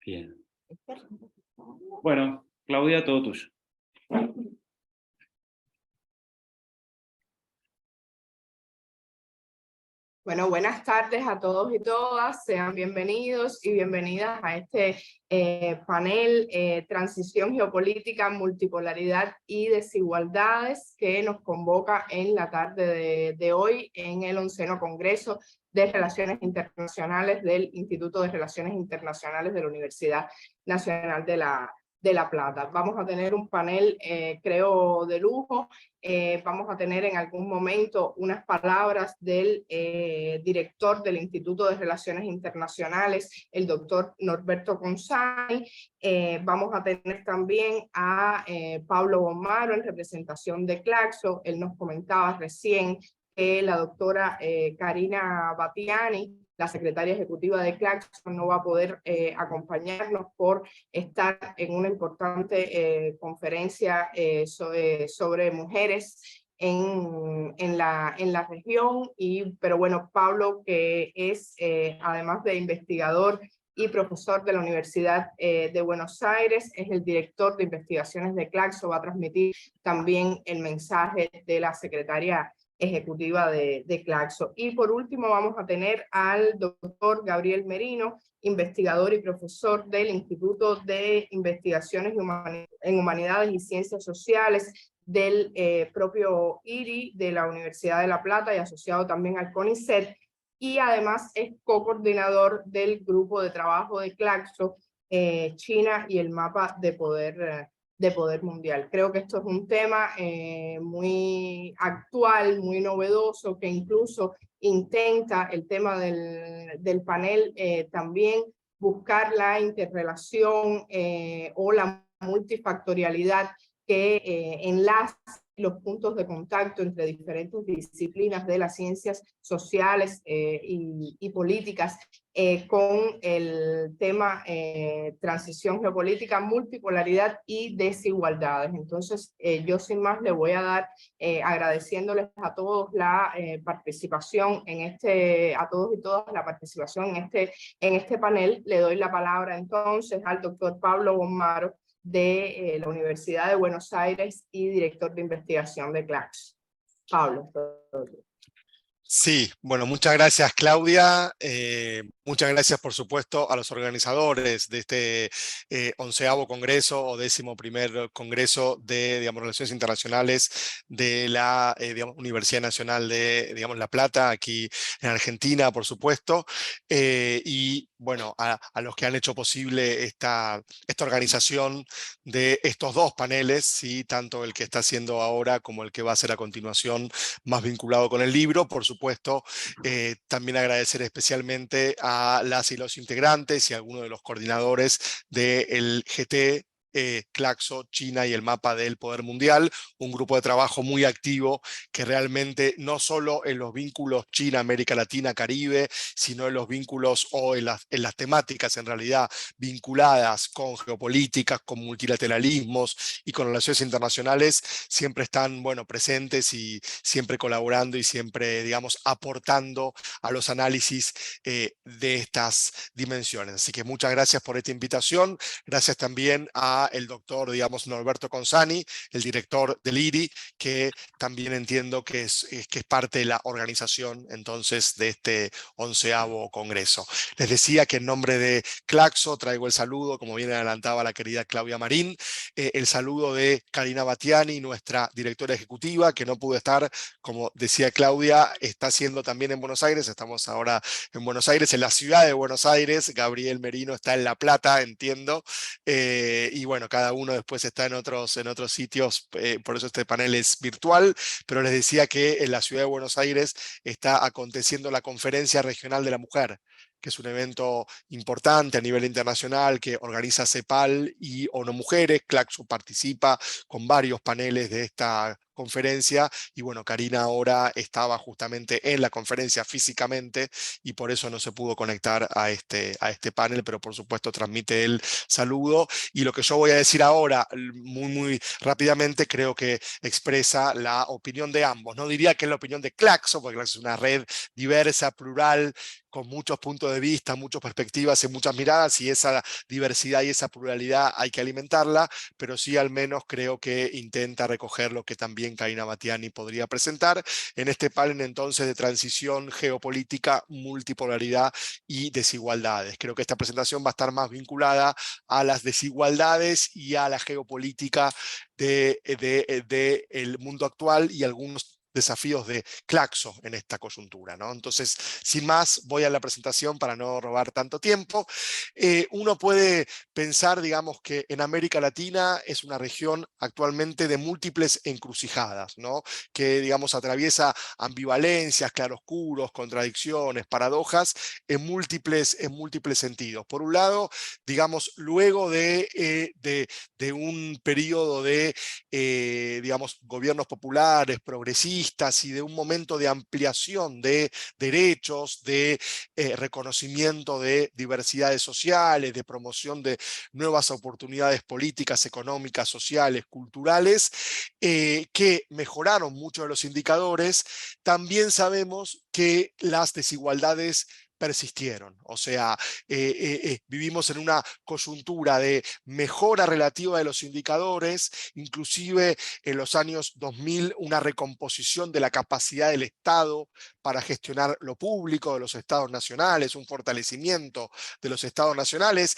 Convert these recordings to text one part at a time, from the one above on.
Bien. Bueno, Claudia, todo tuyo. Bueno, buenas tardes a todos y todas. Sean bienvenidos y bienvenidas a este panel Transición Geopolítica, Multipolaridad y Desigualdades, que nos convoca en la tarde de hoy en el 11º Congreso de Relaciones Internacionales del Instituto de Relaciones Internacionales de la Universidad Nacional de La Plata. Vamos a tener un panel, creo, de lujo. Vamos a tener en algún momento unas palabras del director del Instituto de Relaciones Internacionales, el doctor Norberto Consani. Vamos a tener también a Pablo Bomaro en representación de Claxo. Él nos comentaba recién que la doctora Karina Batiani, la secretaria ejecutiva de Claxo, no va a poder acompañarnos por estar en una importante conferencia sobre mujeres en la región. Pero bueno, Pablo, que es además de investigador y profesor de la Universidad de Buenos Aires, es el director de investigaciones de Claxo, va a transmitir también el mensaje de la secretaria ejecutiva de Claxo. Y por último vamos a tener al doctor Gabriel Merino, investigador y profesor del Instituto de Investigaciones en Humanidades y Ciencias Sociales del propio IRI de la Universidad de La Plata y asociado también al CONICET, y además es co-coordinador del grupo de trabajo de Claxo, China y el mapa de poder mundial. Creo que esto es un tema muy actual, muy novedoso, que incluso intenta el tema del panel también buscar la interrelación o la multifactorialidad que enlaza los puntos de contacto entre diferentes disciplinas de las ciencias sociales y políticas con el tema transición geopolítica, multipolaridad y desigualdades. Entonces, yo sin más le voy a dar, agradeciéndoles a todos la participación a todos y todas la participación en este panel. Le doy la palabra entonces al doctor Pablo Bomaro, de la Universidad de Buenos Aires y director de investigación de Claxo. Pablo. Sí, bueno, muchas gracias, Claudia. Muchas gracias, por supuesto, a los organizadores de este 11º Congreso o 11º Congreso de, Relaciones Internacionales de la Universidad Nacional de, La Plata, aquí en Argentina, por supuesto. Y bueno, a los que han hecho posible esta organización de estos dos paneles, ¿sí? Tanto el que está haciendo ahora como el que va a hacer a continuación, más vinculado con el libro. Por supuesto, también agradecer especialmente a las y los integrantes y a algunos de los coordinadores del GT, Claxo, China y el mapa del poder mundial, un grupo de trabajo muy activo que realmente no solo en los vínculos China, América Latina, Caribe, sino en los vínculos o en las temáticas en realidad vinculadas con geopolíticas, con multilateralismos y con relaciones internacionales, siempre están, bueno, presentes y siempre colaborando y siempre, digamos, aportando a los análisis de estas dimensiones. Así que muchas gracias por esta invitación. Gracias también a el doctor, Norberto Consani, el director del IRI, que también entiendo que es parte de la organización entonces de este 11º Congreso. Les decía que en nombre de Claxo traigo el saludo, como bien adelantaba la querida Claudia Marín, el saludo de Karina Batiani, nuestra directora ejecutiva, que no pudo estar, como decía Claudia, está haciendo también en Buenos Aires. Estamos ahora en Buenos Aires, en la ciudad de Buenos Aires. Gabriel Merino está en La Plata, entiendo, y bueno, cada uno después está en otros sitios, por eso este panel es virtual, pero les decía que en la ciudad de Buenos Aires está aconteciendo la Conferencia Regional de la Mujer, que es un evento importante a nivel internacional que organiza CEPAL y ONU Mujeres. Claxo participa con varios paneles de esta conferencia y bueno, Karina ahora estaba justamente en la conferencia físicamente y por eso no se pudo conectar a este panel, pero por supuesto transmite el saludo. Y lo que yo voy a decir ahora, muy rápidamente, creo que expresa la opinión de ambos. No diría que es la opinión de Claxo, porque Claxo es una red diversa, plural, con muchos puntos de vista, muchas perspectivas y muchas miradas, y esa diversidad y esa pluralidad hay que alimentarla, pero sí al menos creo que intenta recoger lo que también Karina Batiani podría presentar en este panel entonces de transición geopolítica, multipolaridad y desigualdades. Creo que esta presentación va a estar más vinculada a las desigualdades y a la geopolítica del mundo actual y algunos desafíos de Claxo en esta coyuntura, ¿no? Entonces, sin más, voy a la presentación para no robar tanto tiempo. Uno puede pensar, digamos, que en América Latina es una región actualmente de múltiples encrucijadas, ¿no? Que, digamos, atraviesa ambivalencias, claroscuros, contradicciones, paradojas en múltiples sentidos. Por un lado, digamos, luego de un periodo de, digamos, gobiernos populares, progresistas y de un momento de ampliación de derechos, de reconocimiento de diversidades sociales, de promoción de nuevas oportunidades políticas, económicas, sociales, culturales, que mejoraron muchos de los indicadores. También sabemos que las desigualdades persistieron, o sea, vivimos en una coyuntura de mejora relativa de los indicadores, inclusive en los años 2000 una recomposición de la capacidad del Estado para gestionar lo público de los estados nacionales, un fortalecimiento de los estados nacionales,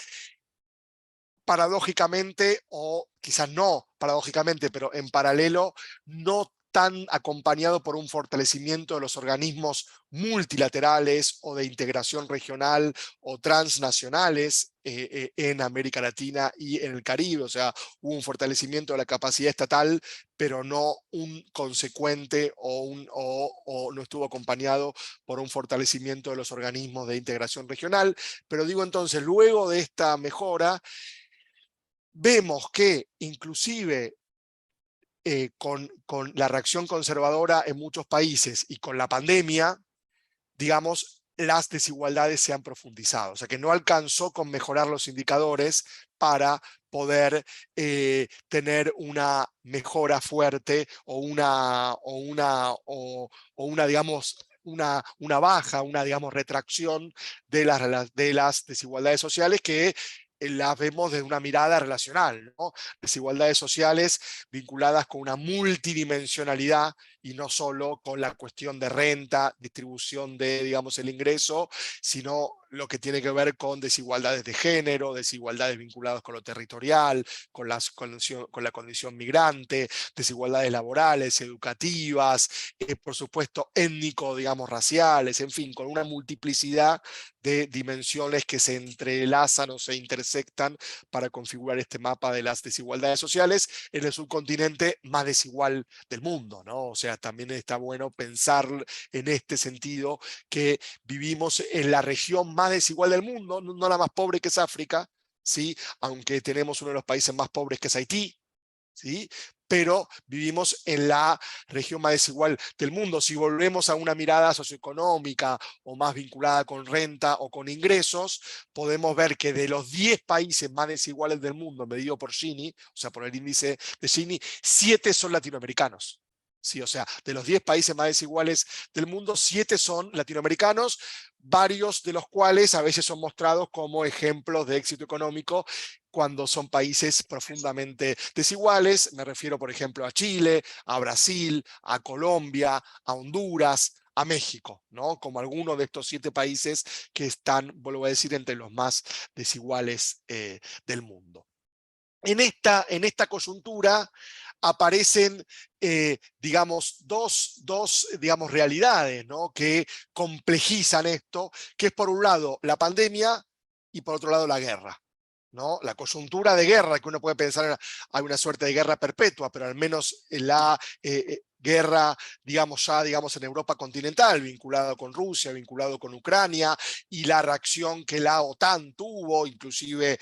paradójicamente, o quizás no paradójicamente, pero en paralelo, no tan acompañado por un fortalecimiento de los organismos multilaterales o de integración regional o transnacionales en América Latina y en el Caribe. O sea, hubo un fortalecimiento de la capacidad estatal, pero no un consecuente o no estuvo acompañado por un fortalecimiento de los organismos de integración regional. Pero digo entonces, luego de esta mejora, vemos que inclusive con la reacción conservadora en muchos países y con la pandemia, digamos, las desigualdades se han profundizado. O sea que no alcanzó con mejorar los indicadores para poder tener una mejora fuerte o una digamos, una baja, una, digamos, retracción de las desigualdades sociales que las vemos desde una mirada relacional, ¿no? Desigualdades sociales vinculadas con una multidimensionalidad y no solo con la cuestión de renta, distribución de, digamos, el ingreso, sino lo que tiene que ver con desigualdades de género, desigualdades vinculadas con lo territorial, con la condición migrante, desigualdades laborales, educativas, por supuesto étnico, digamos, raciales, en fin, con una multiplicidad de dimensiones que se entrelazan o se intersectan para configurar este mapa de las desigualdades sociales en el subcontinente más desigual del mundo, ¿no? O sea, también está bueno pensar en este sentido que vivimos en la región más desigual del mundo, no la más pobre, que es África, ¿sí? Aunque tenemos uno de los países más pobres, que es Haití, ¿sí? Pero vivimos en la región más desigual del mundo. Si volvemos a una mirada socioeconómica o más vinculada con renta o con ingresos, podemos ver que de los 10 países más desiguales del mundo, medido por Gini, o sea, por el índice de Gini, 7 son latinoamericanos. Sí, o sea, de los 10 países más desiguales del mundo, 7 son latinoamericanos, varios de los cuales a veces son mostrados como ejemplos de éxito económico cuando son países profundamente desiguales. Me refiero, por ejemplo, a Chile, a Brasil, a Colombia, a Honduras, a México, ¿no? Como algunos de estos 7 países que están, vuelvo a decir, entre los más desiguales del mundo. En esta coyuntura aparecen, digamos, dos digamos, realidades, ¿no? Que complejizan esto, que es por un lado la pandemia y por otro lado la guerra, ¿no? La coyuntura de guerra, que uno puede pensar, hay una suerte de guerra perpetua, pero al menos la guerra, digamos, ya digamos en Europa continental, vinculado con Rusia, vinculado con Ucrania, y la reacción que la OTAN tuvo, inclusive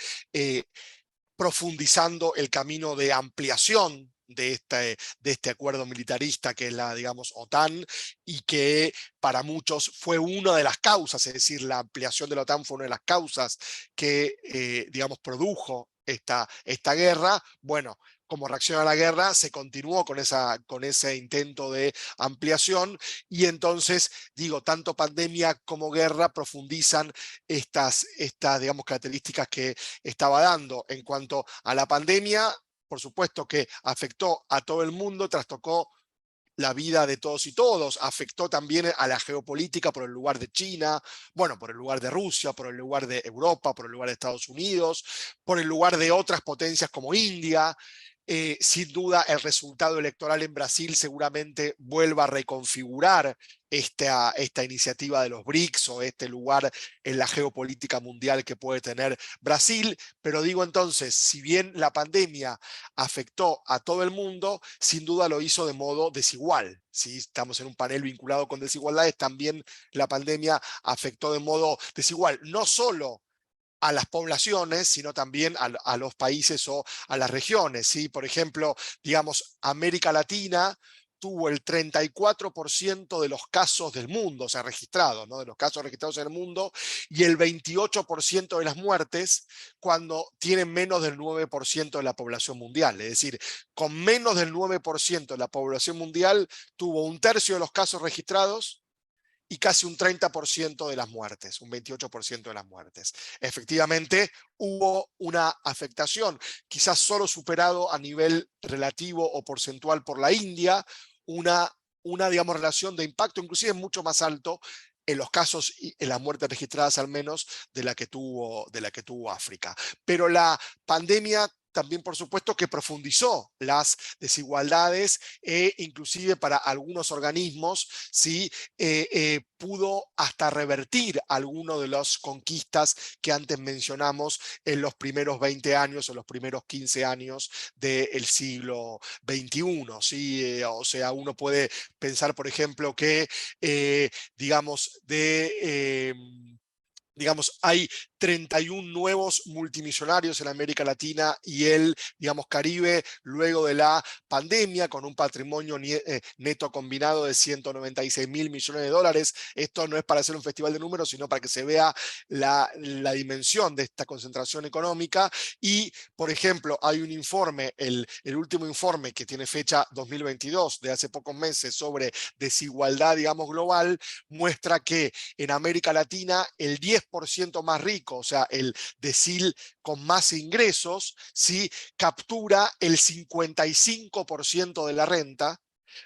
profundizando el camino de ampliación de este acuerdo militarista que es la, digamos, OTAN, y que para muchos fue una de las causas, es decir, la ampliación de la OTAN fue una de las causas que, digamos, produjo esta guerra. Bueno, como reacción a la guerra, se continuó con ese intento de ampliación, y entonces, digo, tanto pandemia como guerra profundizan estas digamos, características que estaba dando. En cuanto a la pandemia, por supuesto que afectó a todo el mundo, trastocó la vida de todos y todos, afectó también a la geopolítica por el lugar de China, bueno, por el lugar de Rusia, por el lugar de Europa, por el lugar de Estados Unidos, por el lugar de otras potencias como India. Sin duda, el resultado electoral en Brasil seguramente vuelva a reconfigurar esta iniciativa de los BRICS, o este lugar en la geopolítica mundial que puede tener Brasil. Pero digo, entonces, si bien la pandemia afectó a todo el mundo, sin duda lo hizo de modo desigual. Si estamos en un panel vinculado con desigualdades, también la pandemia afectó de modo desigual, no solo a las poblaciones, sino también a los países o a las regiones, ¿sí? Por ejemplo, digamos, América Latina tuvo el 34% de los casos del mundo, o sea, registrados, ¿no? De los casos registrados en el mundo, y el 28% de las muertes, cuando tienen menos del 9% de la población mundial. Es decir, con menos del 9% de la población mundial, tuvo un tercio de los casos registrados y casi un 30% de las muertes, un 28% de las muertes. Efectivamente, hubo una afectación, quizás solo superado a nivel relativo o porcentual por la India, una digamos, relación de impacto inclusive mucho más alto en los casos y en las muertes registradas, al menos, de la que tuvo África. Pero la pandemia también, por supuesto, que profundizó las desigualdades, inclusive para algunos organismos, ¿sí? Pudo hasta revertir algunas de las conquistas que antes mencionamos en los primeros 20 años o los primeros 15 años del siglo XXI, ¿sí? O sea, uno puede pensar, por ejemplo, que, digamos, digamos, hay 31 nuevos multimillonarios en América Latina y el, digamos, Caribe, luego de la pandemia, con un patrimonio neto combinado de 196.000 millones de dólares. Esto no es para hacer un festival de números, sino para que se vea la dimensión de esta concentración económica. Y, por ejemplo, hay un informe, el último informe, que tiene fecha 2022, de hace pocos meses, sobre desigualdad, digamos, global, muestra que en América Latina el 10% más rico, o sea, el decil con más ingresos, ¿sí? Captura el 55% de la renta,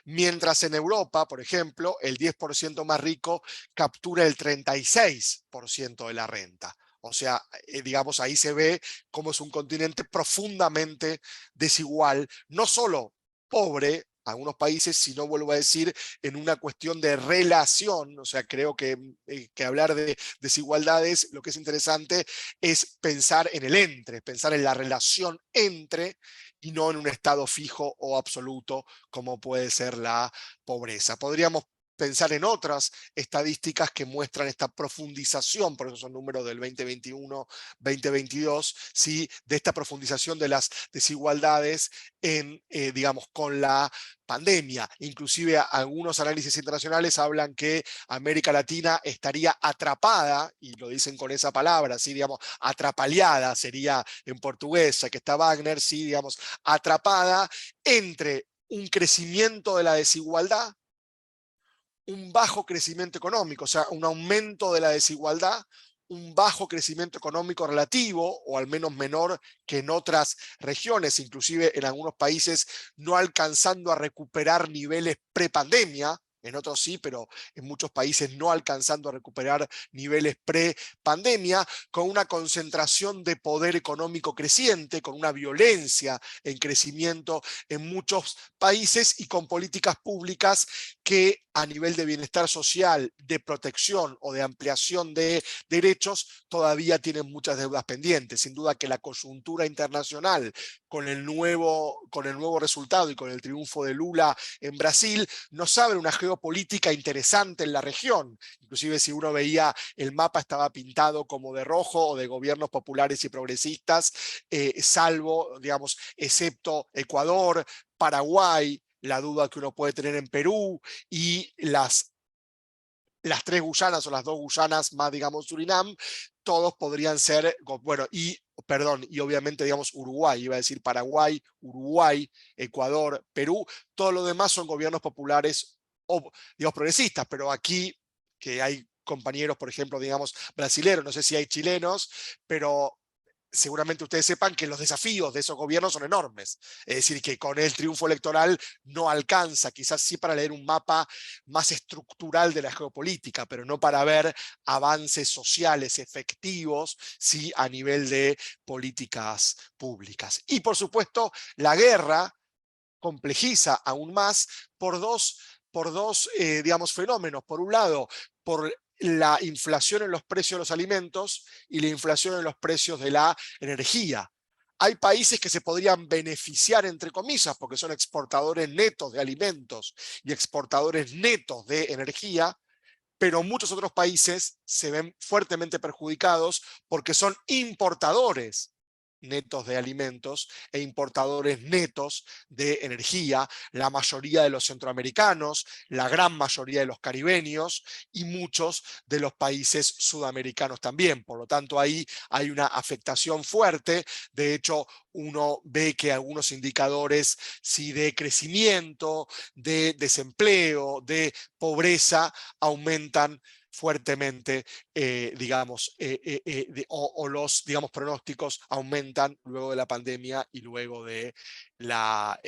mientras en Europa, por ejemplo, el 10% más rico captura el 36% de la renta. O sea, digamos, ahí se ve cómo es un continente profundamente desigual, no solo pobre, algunos países, si no, vuelvo a decir, en una cuestión de relación. O sea, creo que hablar de desigualdades, lo que es interesante es pensar en el entre, pensar en la relación entre, y no en un estado fijo o absoluto como puede ser la pobreza. Podríamos pensar en otras estadísticas que muestran esta profundización, por eso son números del 2021-2022, ¿sí? De esta profundización de las desigualdades digamos, con la pandemia. Inclusive algunos análisis internacionales hablan que América Latina estaría atrapada, y lo dicen con esa palabra, ¿sí? Digamos, atrapaleada sería en portugués, que está Wagner, ¿sí? Digamos, atrapada entre un crecimiento de la desigualdad, un bajo crecimiento económico, o sea, un aumento de la desigualdad, un bajo crecimiento económico relativo, o al menos menor que en otras regiones, inclusive en algunos países no alcanzando a recuperar niveles prepandemia, en otros sí, pero en muchos países no alcanzando a recuperar niveles pre-pandemia, con una concentración de poder económico creciente, con una violencia en crecimiento en muchos países, y con políticas públicas que a nivel de bienestar social, de protección o de ampliación de derechos todavía tienen muchas deudas pendientes. Sin duda que la coyuntura internacional, con el nuevo resultado y con el triunfo de Lula en Brasil, nos abre una geopolítica interesante en la región. Inclusive, si uno veía el mapa, estaba pintado como de rojo o de gobiernos populares y progresistas, salvo, digamos, excepto Ecuador, Paraguay, la duda que uno puede tener en Perú, y las 3 Guyanas o las 2 Guyanas más, digamos, Surinam, todos podrían ser, bueno, y perdón, y obviamente, digamos, Uruguay, iba a decir Paraguay, Uruguay, Ecuador, Perú, todo lo demás son gobiernos populares o, digamos, progresistas, pero aquí, que hay compañeros, por ejemplo, digamos, brasileros, no sé si hay chilenos, pero seguramente ustedes sepan que los desafíos de esos gobiernos son enormes. Es decir, que con el triunfo electoral no alcanza, quizás sí para leer un mapa más estructural de la geopolítica, pero no para ver avances sociales efectivos, sí, a nivel de políticas públicas. Y por supuesto, la guerra complejiza aún más por dos digamos, fenómenos. Por un lado, por la inflación en los precios de los alimentos y la inflación en los precios de la energía. Hay países que se podrían beneficiar, entre comillas, porque son exportadores netos de alimentos y exportadores netos de energía, pero muchos otros países se ven fuertemente perjudicados porque son importadores netos de alimentos e importadores netos de energía, la mayoría de los centroamericanos, la gran mayoría de los caribeños y muchos de los países sudamericanos también. Por lo tanto, ahí hay una afectación fuerte. De hecho, uno ve que algunos indicadores sí, de crecimiento, de desempleo, de pobreza, aumentan fuertemente, digamos, o los, digamos, pronósticos aumentan luego de la pandemia y luego de la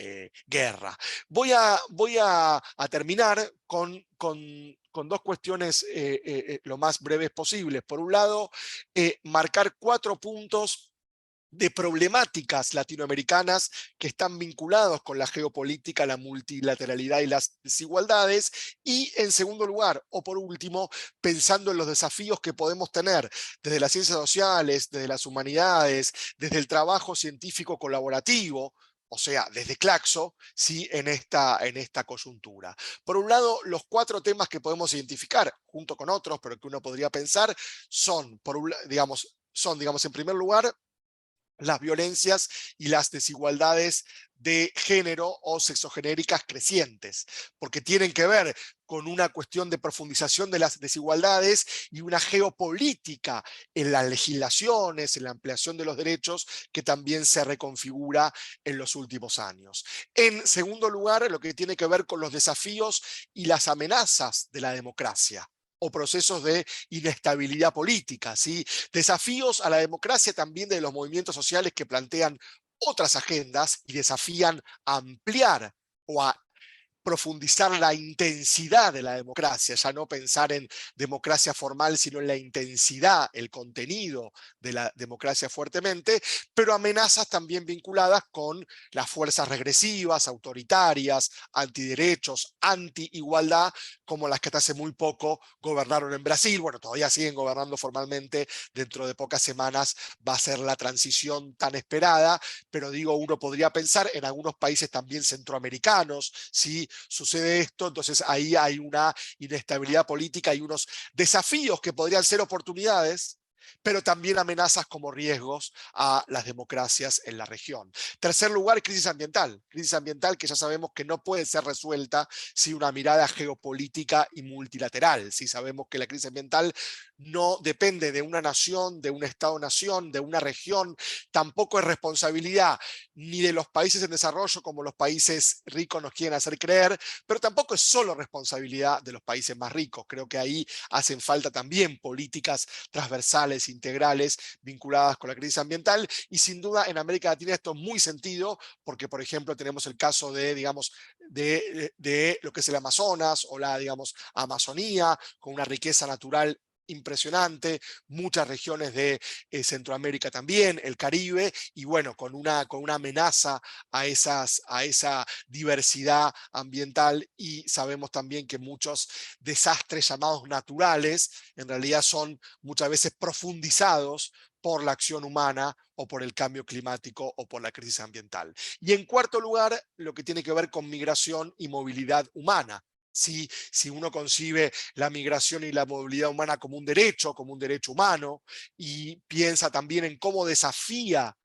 guerra. Voy a terminar con dos cuestiones lo más breves posibles. Por un lado, marcar 4 puntos de problemáticas latinoamericanas que están vinculados con la geopolítica, la multilateralidad y las desigualdades. Y en segundo lugar, o por último, pensando en los desafíos que podemos tener desde las ciencias sociales, desde las humanidades, desde el trabajo científico colaborativo, o sea, desde Claxo, ¿sí? en esta coyuntura. Por un lado, los 4 temas que podemos identificar, junto con otros, pero que uno podría pensar, son, digamos, en primer lugar, las violencias y las desigualdades de género o sexogenéricas crecientes, porque tienen que ver con una cuestión de profundización de las desigualdades y una geopolítica en las legislaciones, en la ampliación de los derechos, que también se reconfigura en los últimos años. En segundo lugar, lo que tiene que ver con los desafíos y las amenazas de la democracia o procesos de inestabilidad política, ¿sí? Desafíos a la democracia también de los movimientos sociales que plantean otras agendas y desafían a ampliar o a profundizar la intensidad de la democracia, ya no pensar en democracia formal, sino en la intensidad, el contenido de la democracia fuertemente, pero amenazas también vinculadas con las fuerzas regresivas, autoritarias, antiderechos, anti-igualdad, como las que hasta hace muy poco gobernaron en Brasil. Bueno, todavía siguen gobernando formalmente, dentro de pocas semanas va a ser la transición tan esperada, pero digo, uno podría pensar en algunos países también centroamericanos, ¿sí? Sucede esto, entonces ahí hay una inestabilidad política y unos desafíos que podrían ser oportunidades, pero también amenazas como riesgos a las democracias en la región. Tercer lugar, crisis ambiental que ya sabemos que no puede ser resuelta sin una mirada geopolítica y multilateral. Sí, sabemos que la crisis ambiental no depende de una nación, de un Estado-nación, de una región, tampoco es responsabilidad ni de los países en desarrollo, como los países ricos nos quieren hacer creer, pero tampoco es solo responsabilidad de los países más ricos. Creo que ahí hacen falta también políticas transversales, integrales, vinculadas con la crisis ambiental, y sin duda en América Latina esto es muy sentido, porque por ejemplo tenemos el caso de, digamos, de lo que es el Amazonas o la, digamos, Amazonía, con una riqueza natural impresionante, muchas regiones de Centroamérica también, el Caribe, y bueno, con una amenaza a esa diversidad ambiental, y sabemos también que muchos desastres llamados naturales en realidad son muchas veces profundizados por la acción humana o por el cambio climático o por la crisis ambiental. Y en cuarto lugar, lo que tiene que ver con migración y movilidad humana. Si uno concibe la migración y la movilidad humana como un derecho humano, y piensa también en cómo desafía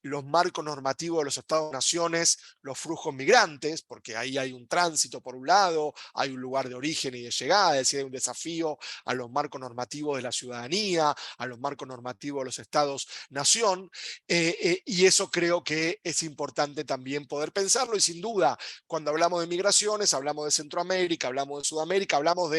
los marcos normativos de los Estados-naciones, los flujos migrantes, porque ahí hay un tránsito por un lado, hay un lugar de origen y de llegada, es decir, hay un desafío a los marcos normativos de la ciudadanía, a los marcos normativos de los Estados-nación, y eso creo que es importante también poder pensarlo, y sin duda, cuando hablamos de migraciones, hablamos de Centroamérica, hablamos de Sudamérica, hablamos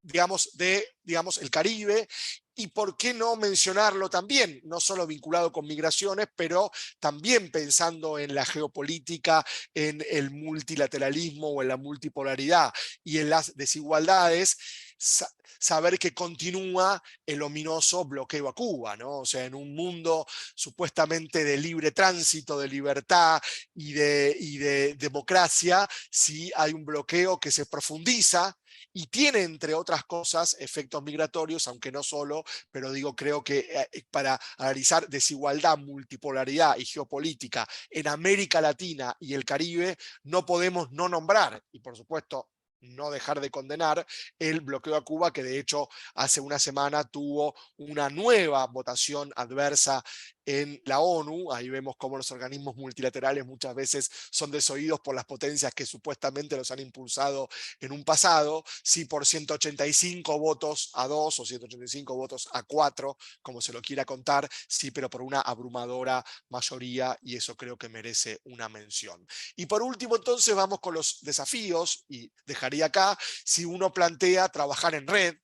digamos, el Caribe, y por qué no mencionarlo también, no solo vinculado con migraciones, pero también pensando en la geopolítica, en el multilateralismo o en la multipolaridad y en las desigualdades, saber que continúa el ominoso bloqueo a Cuba, ¿no? O sea, en un mundo supuestamente de libre tránsito, de libertad y de democracia, sí hay un bloqueo que se profundiza y tiene, entre otras cosas, efectos migratorios, aunque no solo, pero digo, creo que para analizar desigualdad, multipolaridad y geopolítica en América Latina y el Caribe, no podemos no nombrar, y por supuesto, no dejar de condenar el bloqueo a Cuba, que de hecho hace una semana tuvo una nueva votación adversa en la ONU. Ahí vemos cómo los organismos multilaterales muchas veces son desoídos por las potencias que supuestamente los han impulsado en un pasado, sí, por 185 votos a 2 o 185 votos a 4, como se lo quiera contar, sí, pero por una abrumadora mayoría, y eso creo que merece una mención. Y por último, entonces, vamos con los desafíos, y dejaría acá, si uno plantea trabajar en red,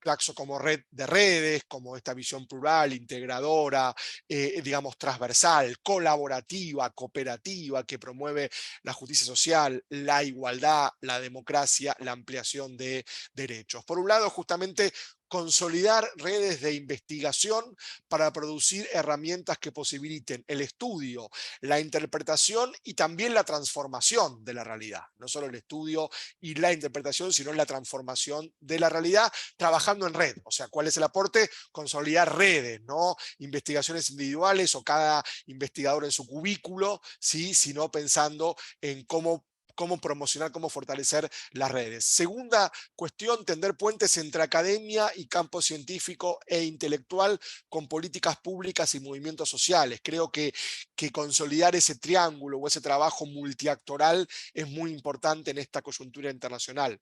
Claxo como red de redes, como esta visión plural, integradora, digamos transversal, colaborativa, cooperativa, que promueve la justicia social, la igualdad, la democracia, la ampliación de derechos. Por un lado, justamente consolidar redes de investigación para producir herramientas que posibiliten el estudio, la interpretación y también la transformación de la realidad. No solo el estudio y la interpretación, sino la transformación de la realidad, trabajando en red. O sea, ¿cuál es el aporte? Consolidar redes, no investigaciones individuales o cada investigador en su cubículo, ¿sí? Sino pensando en cómo promocionar, cómo fortalecer las redes. Segunda cuestión, tender puentes entre academia y campo científico e intelectual con políticas públicas y movimientos sociales. Creo que consolidar ese triángulo o ese trabajo multiactoral es muy importante en esta coyuntura internacional.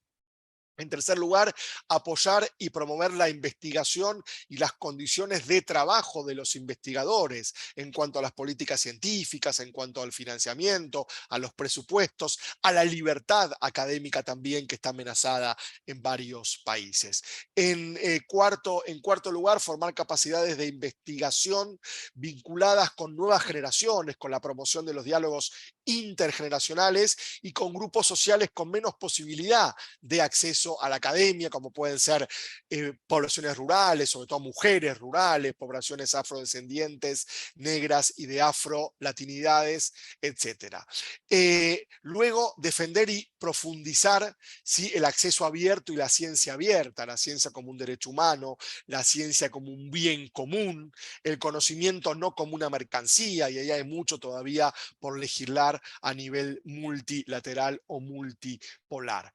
En tercer lugar, apoyar y promover la investigación y las condiciones de trabajo de los investigadores en cuanto a las políticas científicas, en cuanto al financiamiento, a los presupuestos, a la libertad académica también, que está amenazada en varios países. En cuarto lugar, formar capacidades de investigación vinculadas con nuevas generaciones, con la promoción de los diálogos intergeneracionales y con grupos sociales con menos posibilidad de acceso a la academia, como pueden ser poblaciones rurales, sobre todo mujeres rurales, poblaciones afrodescendientes, negras y de afro-latinidades, etc. Luego, defender y profundizar, ¿sí?, el acceso abierto y la ciencia abierta, la ciencia como un derecho humano, la ciencia como un bien común, el conocimiento no como una mercancía, y ahí hay mucho todavía por legislar a nivel multilateral o multipolar.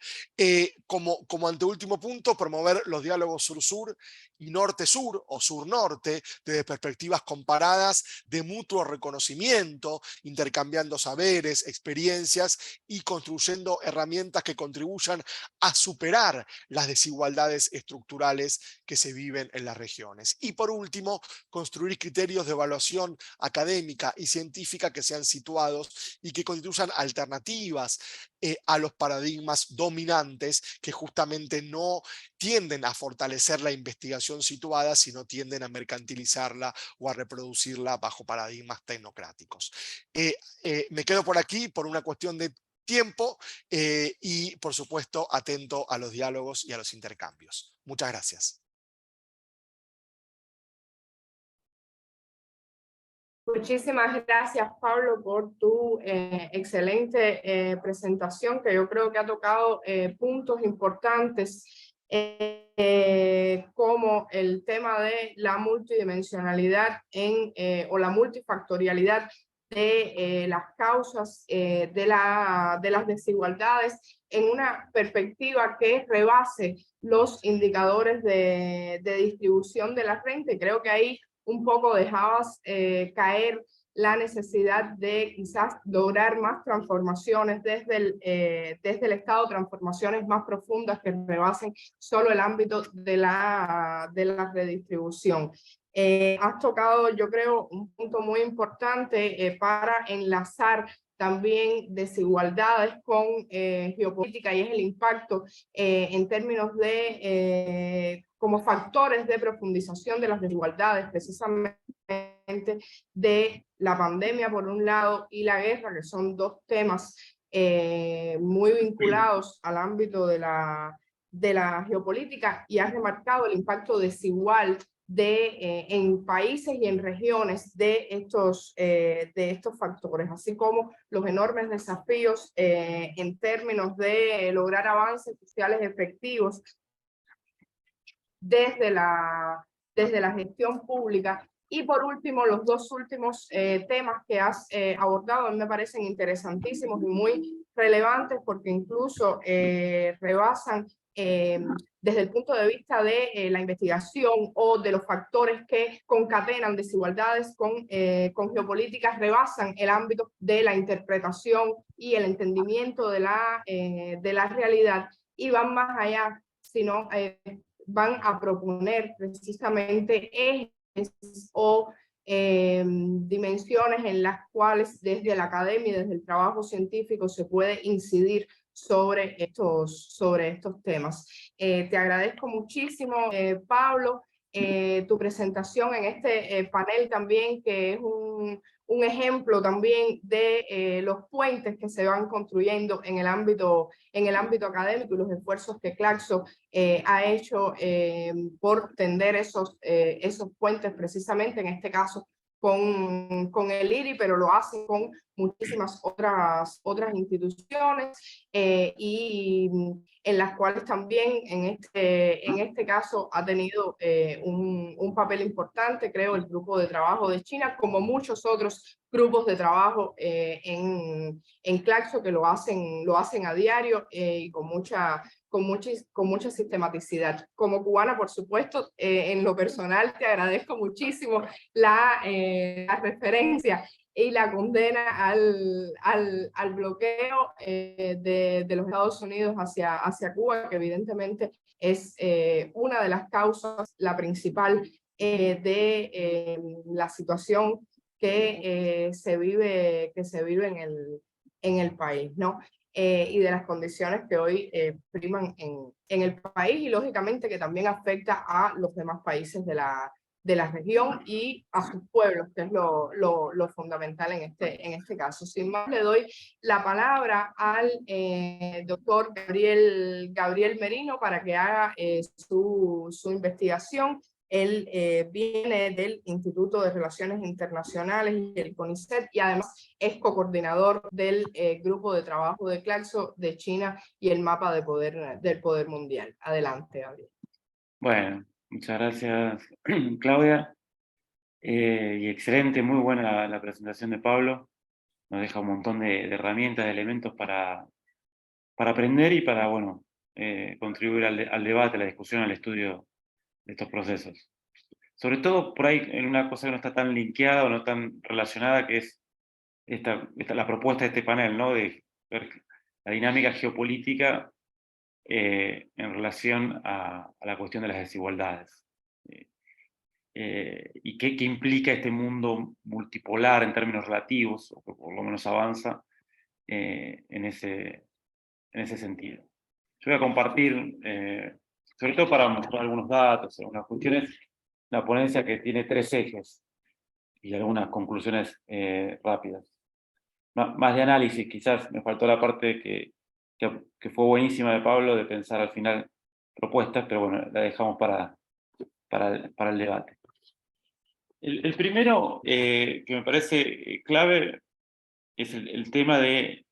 Como anteúltimo punto, promover los diálogos sur-sur y norte-sur o sur-norte desde perspectivas comparadas de mutuo reconocimiento, intercambiando saberes, experiencias y construyendo herramientas que contribuyan a superar las desigualdades estructurales que se viven en las regiones. Y por último, construir criterios de evaluación académica y científica que sean situados y que constituyan alternativas a los paradigmas dominantes que justamente no tienden a fortalecer la investigación situada, sino tienden a mercantilizarla o a reproducirla bajo paradigmas tecnocráticos. Me quedo por aquí por una cuestión de tiempo y, por supuesto, atento a los diálogos y a los intercambios. Muchas gracias. Muchísimas gracias, Pablo, por tu excelente presentación, que yo creo que ha tocado puntos importantes como el tema de la multidimensionalidad o la multifactorialidad de las causas de las desigualdades en una perspectiva que rebase los indicadores de distribución de la renta. Y creo que ahí un poco dejabas caer la necesidad de quizás lograr más transformaciones desde el Estado, transformaciones más profundas que rebasen solo el ámbito de la redistribución. Has tocado, yo creo, un punto muy importante para enlazar también desigualdades con geopolítica, y es el impacto en términos de como factores de profundización de las desigualdades, precisamente de la pandemia por un lado y la guerra, que son dos temas muy vinculados al ámbito de la geopolítica, y has remarcado el impacto desigual en países y en regiones de estos factores, así como los enormes desafíos en términos de lograr avances sociales efectivos desde la gestión pública. Y por último, los dos últimos temas que has abordado me parecen interesantísimos y muy relevantes, porque incluso rebasan desde el punto de vista de la investigación o de los factores que concatenan desigualdades con geopolíticas, rebasan el ámbito de la interpretación y el entendimiento de la realidad, y van más allá, sino van a proponer precisamente ejes o dimensiones en las cuales desde la academia y desde el trabajo científico se puede incidir sobre estos temas. Te agradezco muchísimo, Pablo, tu presentación en este panel también, que es un ejemplo también de los puentes que se van construyendo en el ámbito académico, y los esfuerzos que Claxo ha hecho por tender esos puentes, precisamente en este caso con el IRI, pero lo hacen con muchísimas otras instituciones y en las cuales también en este caso ha tenido un papel importante, creo, el grupo de trabajo de China, como muchos otros grupos de trabajo en Claxo, que lo hacen a diario y con mucha sistematicidad. Como cubana, por supuesto, en lo personal te agradezco muchísimo la referencia y la condena al bloqueo de los Estados Unidos hacia Cuba, que evidentemente es una de las causas, la principal, de la situación que se vive en el país, ¿no? Y de las condiciones que hoy priman en el país, y lógicamente que también afecta a los demás países de la región y a sus pueblos, que es lo fundamental en este caso. Sin más, le doy la palabra al doctor Gabriel Merino para que haga su investigación. Él viene del Instituto de Relaciones Internacionales y el CONICET, y además es cocoordinador del grupo de trabajo de Claxo de China y el mapa del poder mundial. Adelante, Gabriel. Bueno, muchas gracias, Claudia. Y excelente, muy buena la presentación de Pablo. Nos deja un montón de herramientas, de elementos para aprender y para, bueno, contribuir al debate, a la discusión, al estudio de estos procesos. Sobre todo por ahí en una cosa que no está tan linkeada o no tan relacionada, que es la propuesta de este panel, ¿no? De ver la dinámica geopolítica en relación a la cuestión de las desigualdades. Y qué implica este mundo multipolar en términos relativos, o que por lo menos avanza en ese sentido. Yo voy a compartir, sobre todo para mostrar algunos datos, algunas cuestiones, la ponencia que tiene 3 ejes y algunas conclusiones rápidas. Más de análisis, quizás me faltó la parte que fue buenísima de Pablo, de pensar al final propuestas, pero bueno, la dejamos para el debate. El primero que me parece clave es el tema de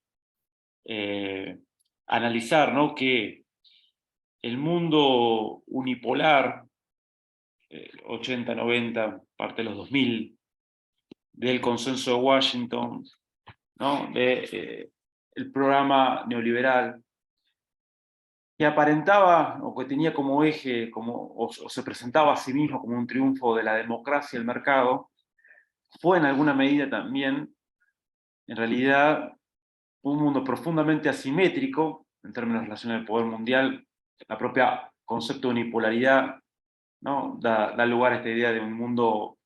analizar, ¿no?, que el mundo unipolar, 80, 90, parte de los 2000, del consenso de Washington, ¿no?, el programa neoliberal, que aparentaba o que tenía como eje, o se presentaba a sí mismo como un triunfo de la democracia y el mercado, fue en alguna medida también, en realidad, un mundo profundamente asimétrico en términos de relación del poder mundial. La propia concepto de unipolaridad, ¿no? da lugar a esta idea de un mundo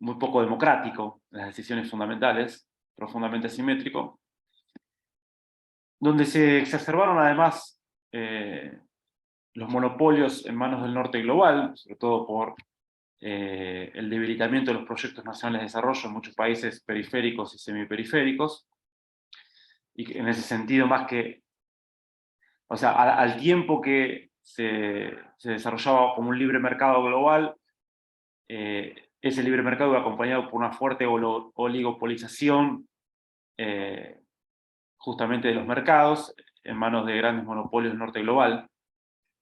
muy poco democrático en las decisiones fundamentales, profundamente asimétrico, donde se exacerbaron además los monopolios en manos del norte global, sobre todo por el debilitamiento de los proyectos nacionales de desarrollo en muchos países periféricos y semiperiféricos, y que en ese sentido más que, o sea, al tiempo que se desarrollaba como un libre mercado global, ese libre mercado iba acompañado por una fuerte oligopolización justamente de los mercados en manos de grandes monopolios del norte global,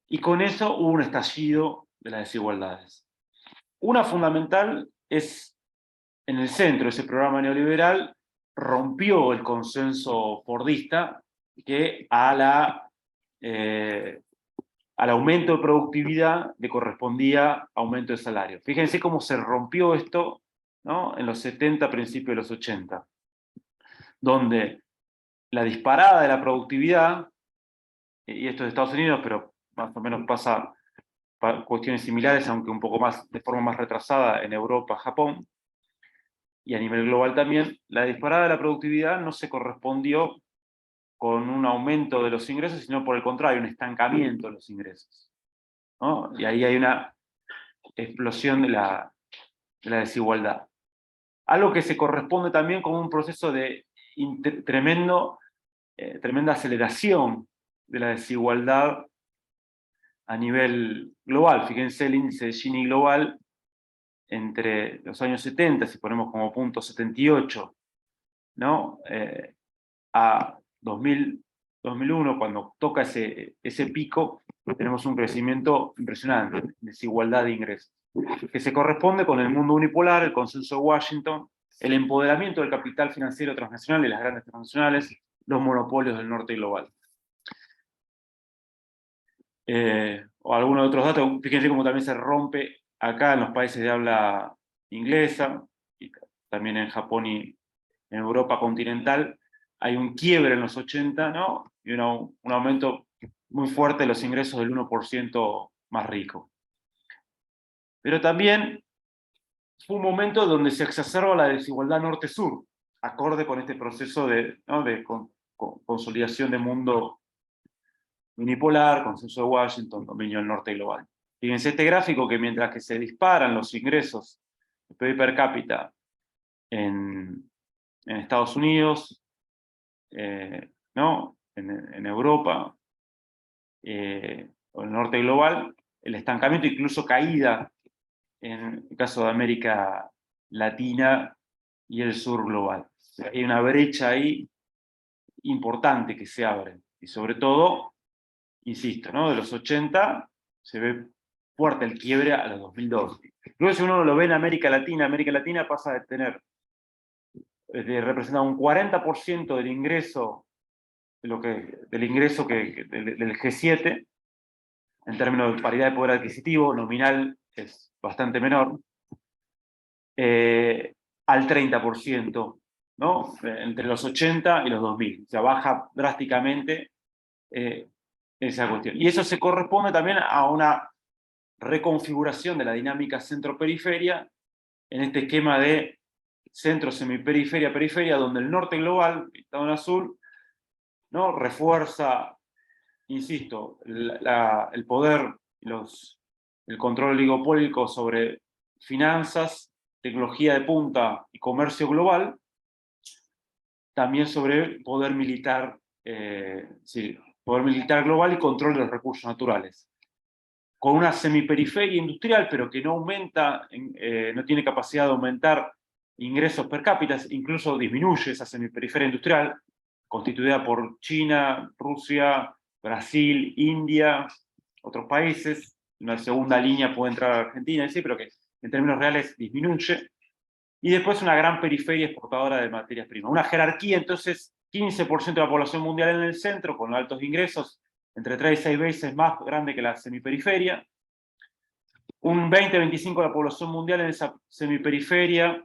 y con eso hubo un estallido de las desigualdades. Una fundamental es, en el centro de ese programa neoliberal, rompió el consenso fordista que al aumento de productividad le correspondía aumento de salario. Fíjense cómo se rompió esto, ¿no? En los 70, principios de los 80, donde la disparada de la productividad, y esto es de Estados Unidos, pero más o menos pasa cuestiones similares, aunque un poco más, de forma más retrasada en Europa, Japón, y a nivel global también, la disparada de la productividad no se correspondió con un aumento de los ingresos, sino por el contrario, un estancamiento de los ingresos, ¿no? Y ahí hay una explosión de la desigualdad. Algo que se corresponde también con un proceso de tremenda aceleración de la desigualdad a nivel global. Fíjense el índice de Gini global entre los años 70, si ponemos como punto 78, ¿no? A 2001, cuando toca ese pico, tenemos un crecimiento impresionante, desigualdad de ingresos, que se corresponde con el mundo unipolar, el consenso de Washington, el empoderamiento del capital financiero transnacional y las grandes transnacionales, los monopolios del norte global. O algunos otros datos, fíjense cómo también se rompe acá en los países de habla inglesa, y también en Japón y en Europa continental, hay un quiebre en los 80, ¿no? Y un aumento muy fuerte de los ingresos del 1% más rico. Pero también fue un momento donde se exacerba la desigualdad norte-sur, acorde con este proceso ¿no? de consolidación de mundo unipolar, consenso de Washington, dominio del norte global. Fíjense este gráfico que mientras que se disparan los ingresos de PIB per cápita en Estados Unidos, ¿no? en Europa, o en el norte global, el estancamiento, incluso caída en el caso de América Latina y el sur global. O sea, hay una brecha ahí importante que se abre, y sobre todo, insisto, ¿no? De los 80 se ve fuerte el quiebre a los 2002. Luego, si uno lo ve en América Latina pasa de representar un 40% del ingreso, del ingreso del G7, en términos de paridad de poder adquisitivo, nominal es bastante menor, al 30%, ¿no? Entre los 80 y los 2000. O sea, baja drásticamente esa cuestión. Y eso se corresponde también a una reconfiguración de la dinámica centro-periferia en este esquema de centro-semiperiferia-periferia, donde el norte global, pintado en azul, ¿no? Refuerza, insisto, el poder, el control oligopólico sobre finanzas, tecnología de punta y comercio global, también sobre poder militar, poder militar global y control de los recursos naturales. Con una semiperiferia industrial, pero que no aumenta, no tiene capacidad de aumentar ingresos per cápita, incluso disminuye esa semiperiferia industrial, constituida por China, Rusia, Brasil, India, otros países. Una segunda línea puede entrar a Argentina, sí, pero que en términos reales disminuye. Y después una gran periferia exportadora de materias primas. Una jerarquía, entonces, 15% de la población mundial en el centro, con altos ingresos, entre 3 y 6 veces más grande que la semiperiferia. Un 20-25% de la población mundial en esa semiperiferia,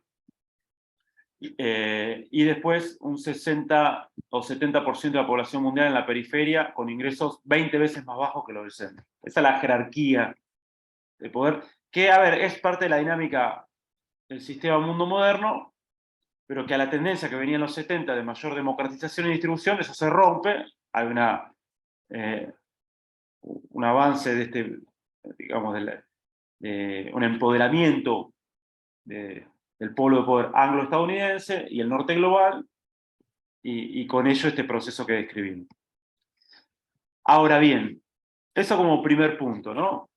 y después un 60 o 70% de la población mundial en la periferia con ingresos 20 veces más bajos que los del centro. Esa es la jerarquía de poder, que, a ver, es parte de la dinámica del sistema mundo moderno, pero que a la tendencia que venía en los 70 de mayor democratización y distribución, eso se rompe, hay un avance de este, digamos, un empoderamiento del polo de poder anglo-estadounidense y el norte global, y con ello este proceso que describimos. Ahora bien, eso como primer punto, ¿no?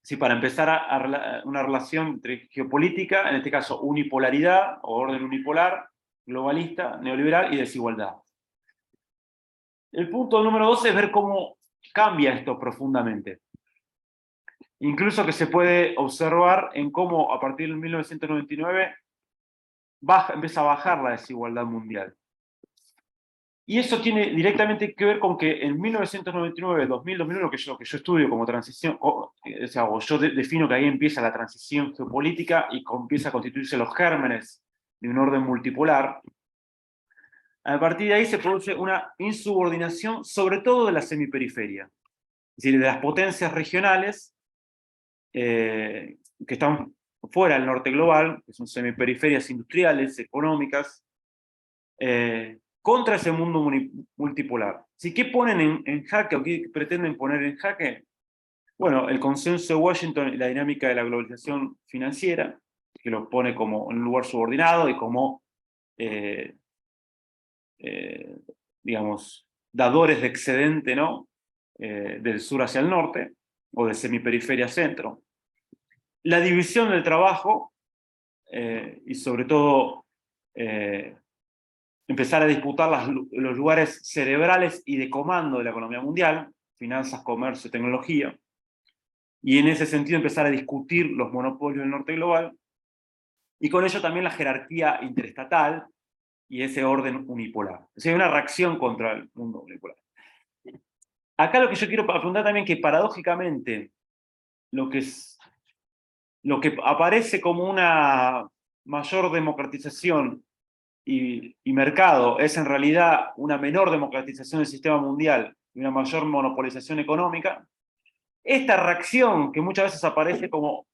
Sí, para empezar una relación entre geopolítica, en este caso unipolaridad o orden unipolar, globalista, neoliberal y desigualdad. El punto número 2 es ver cómo cambia esto profundamente. Incluso que se puede observar en cómo a partir del 1999 empieza a bajar la desigualdad mundial. Y eso tiene directamente que ver con que en 1999, 2000, 2001, lo que yo estudio como transición, o sea, yo defino que ahí empieza la transición geopolítica y empieza a constituirse los gérmenes de un orden multipolar. A partir de ahí se produce una insubordinación, sobre todo de la semiperiferia, es decir, de las potencias regionales que están fuera del norte global, que son semiperiferias industriales, económicas, contra ese mundo multipolar. ¿Qué ponen en jaque o qué pretenden poner en jaque? Bueno, el consenso de Washington y la dinámica de la globalización financiera, que lo pone como en un lugar subordinado y como, digamos, dadores de excedente, ¿no? Del sur hacia el norte, o de semiperiferia a centro. La división del trabajo, y sobre todo empezar a disputar los lugares cerebrales y de comando de la economía mundial, finanzas, comercio, tecnología, y en ese sentido empezar a discutir los monopolios del norte global, y con ello también la jerarquía interestatal y ese orden unipolar. O sea, hay una reacción contra el mundo unipolar. Acá lo que yo quiero apuntar también es que paradójicamente lo que aparece como una mayor democratización y mercado es en realidad una menor democratización del sistema mundial y una mayor monopolización económica, esta reacción que muchas veces aparece como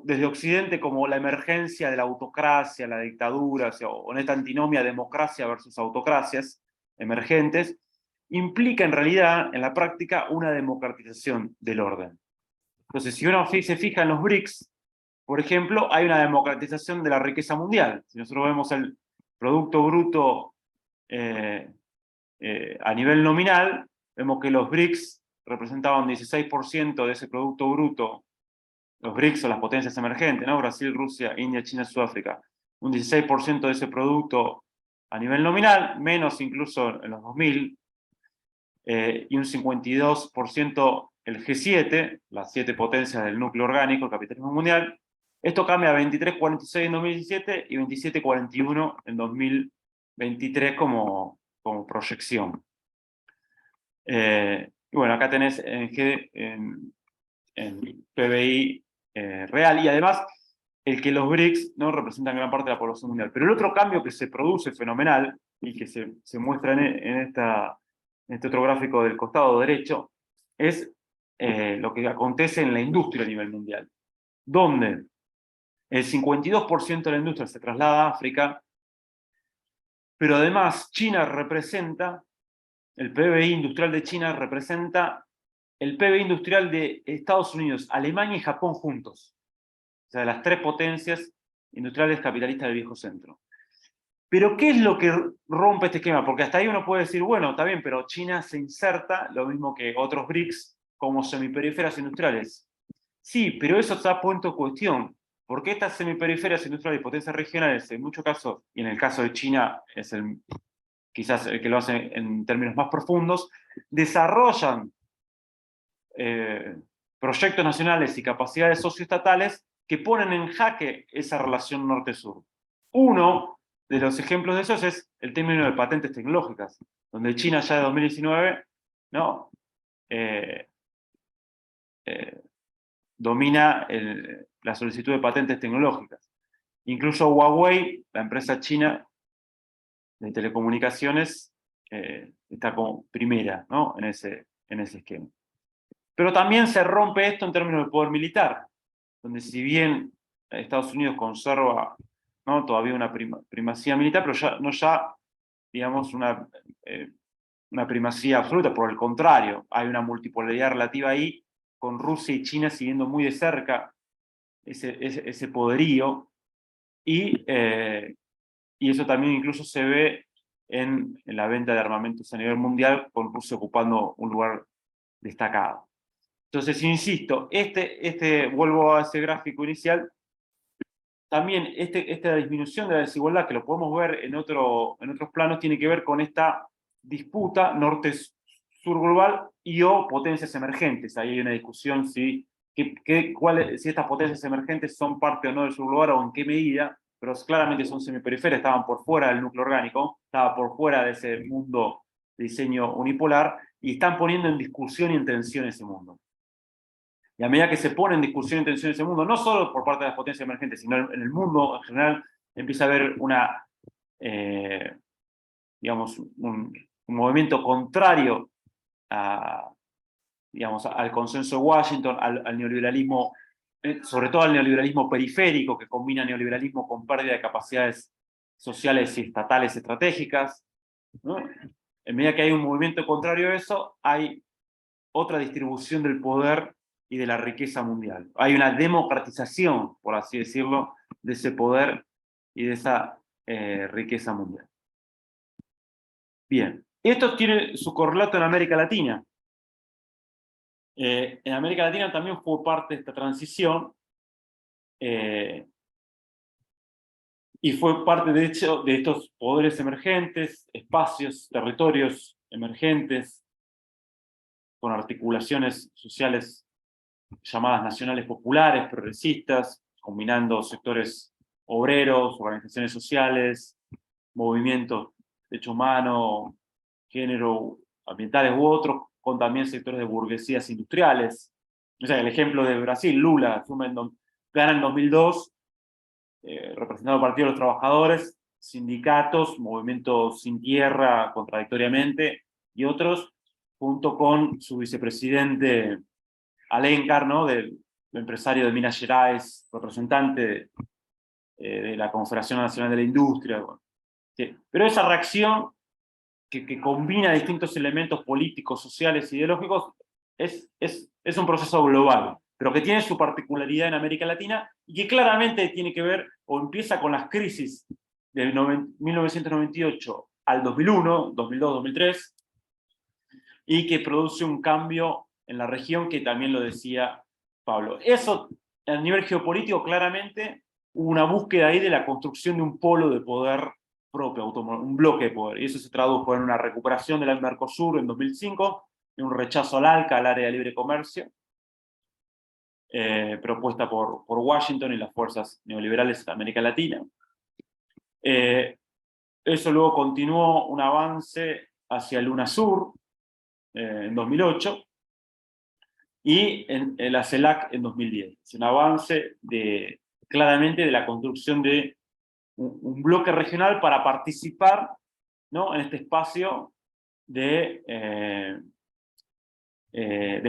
desde Occidente como la emergencia de la autocracia, la dictadura, o en esta antinomia democracia versus autocracias emergentes, implica en realidad, en la práctica, una democratización del orden. Entonces, si uno se fija en los BRICS, por ejemplo, hay una democratización de la riqueza mundial. Si nosotros vemos el Producto Bruto a nivel nominal, vemos que los BRICS representaban 16% de ese Producto Bruto. Los BRICS son las potencias emergentes, ¿no? Brasil, Rusia, India, China, Sudáfrica. Un 16% de ese producto a nivel nominal, menos incluso en los 2000, y un 52% el G7, las 7 potencias del núcleo orgánico, el capitalismo mundial. Esto cambia a 23,46 en 2017 y 27,41 en 2023 como proyección. Y bueno, acá tenés en PBI real, y además el que los BRICS no representan gran parte de la población mundial. Pero el otro cambio que se produce fenomenal, y que se muestra en este otro gráfico del costado derecho, es lo que acontece en la industria a nivel mundial, donde el 52% de la industria se traslada a África, pero además China representa, el PBI industrial de China representa el PBI industrial de Estados Unidos, Alemania y Japón juntos. O sea, las 3 potencias industriales capitalistas del viejo centro. Pero ¿qué es lo que rompe este esquema? Porque hasta ahí uno puede decir, bueno, está bien, pero China se inserta, lo mismo que otros BRICS, como semiperiferias industriales. Sí, pero eso está puesto en cuestión. Porque estas semiperiferias industriales y potencias regionales, en muchos casos, y en el caso de China es quizás el que lo hace en términos más profundos, desarrollan proyectos nacionales y capacidades socioestatales que ponen en jaque esa relación norte-sur. Uno de los ejemplos de esos es el término de patentes tecnológicas, donde China ya de 2019, ¿no? Domina la solicitud de patentes tecnológicas. Incluso Huawei, la empresa china de telecomunicaciones, está como primera, ¿no? en ese esquema. Pero también se rompe esto en términos de poder militar, donde si bien Estados Unidos conserva, ¿no?, todavía una primacía militar, pero no ya digamos, una primacía absoluta, por el contrario, hay una multipolaridad relativa ahí, con Rusia y China siguiendo muy de cerca ese poderío, y eso también incluso se ve en la venta de armamentos a nivel mundial, con Rusia ocupando un lugar destacado. Entonces, insisto, vuelvo a ese gráfico inicial, también esta disminución de la desigualdad, que lo podemos ver en otros planos, tiene que ver con esta disputa norte-sur global o potencias emergentes. Ahí hay una discusión si estas potencias emergentes son parte o no del sur global o en qué medida, pero claramente son semiperiferias, estaban por fuera del núcleo orgánico, estaban por fuera de ese mundo de diseño unipolar, y están poniendo en discusión y en tensión ese mundo. Y a medida que se pone en discusión y en tensión ese mundo, no solo por parte de las potencias emergentes, sino en el mundo en general, empieza a haber digamos, un movimiento contrario digamos, al consenso de Washington, al neoliberalismo, sobre todo al neoliberalismo periférico, que combina neoliberalismo con pérdida de capacidades sociales y estatales estratégicas, ¿no? En medida que hay un movimiento contrario a eso, hay otra distribución del poder y de la riqueza mundial. Hay una democratización, por así decirlo, de ese poder y de esa riqueza mundial. Bien, esto tiene su correlato en América Latina. En América Latina también fue parte de esta transición, y fue parte, de hecho, de estos poderes emergentes, espacios, territorios emergentes, con articulaciones sociales llamadas nacionales populares, progresistas, combinando sectores obreros, organizaciones sociales, movimientos de derecho humano, género, ambientales u otros, con también sectores de burguesías industriales. O sea, el ejemplo de Brasil, Lula, gana en 2002, representando al Partido de los Trabajadores, sindicatos, movimientos sin tierra, contradictoriamente, y otros, junto con su vicepresidente Alencar, ¿no?, del empresario de Minas Gerais, representante de la Confederación Nacional de la Industria. Bueno, sí. Pero esa reacción que combina distintos elementos políticos, sociales e ideológicos es un proceso global, pero que tiene su particularidad en América Latina y que claramente tiene que ver o empieza con las crisis de 1998 al 2001, 2002, 2003, y que produce un cambio en la región, que también lo decía Pablo. Eso, a nivel geopolítico, claramente hubo una búsqueda ahí de la construcción de un polo de poder propio, un bloque de poder, y eso se tradujo en una recuperación del Mercosur en 2005, en un rechazo al ALCA, al área de libre comercio, propuesta por Washington y las fuerzas neoliberales de América Latina. Eso luego continuó un avance hacia el UNASUR, en 2008, y en la CELAC en 2010. Es un avance claramente de la construcción de un bloque regional para participar, ¿no?, en este espacio de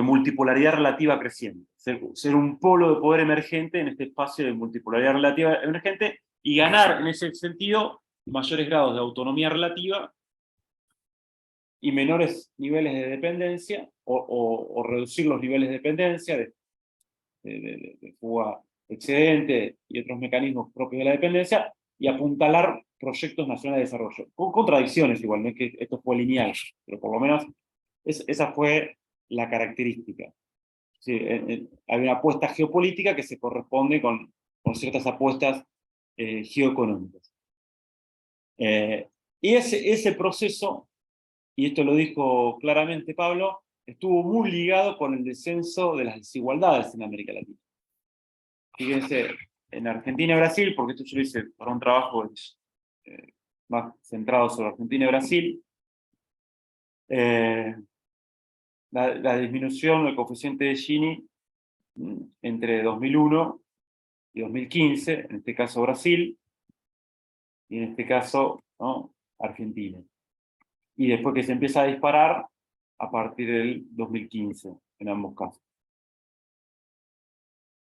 multipolaridad relativa creciente. Ser un polo de poder emergente en este espacio de multipolaridad relativa emergente, y ganar en ese sentido mayores grados de autonomía relativa y menores niveles de dependencia, o reducir los niveles de dependencia, de fuga excedente y otros mecanismos propios de la dependencia, y apuntalar proyectos nacionales de desarrollo. Con contradicciones igual, no es que esto fue lineal, pero por lo menos esa fue la característica. Sí, hay una apuesta geopolítica que se corresponde con ciertas apuestas geoeconómicas. Y ese proceso, y esto lo dijo claramente Pablo, estuvo muy ligado con el descenso de las desigualdades en América Latina. Fíjense, en Argentina y Brasil, porque esto yo lo hice para un trabajo más centrado sobre Argentina y Brasil, la disminución del coeficiente de Gini entre 2001 y 2015, en este caso Brasil, y en este caso, ¿no?, Argentina. Y después que se empieza a disparar a partir del 2015, en ambos casos.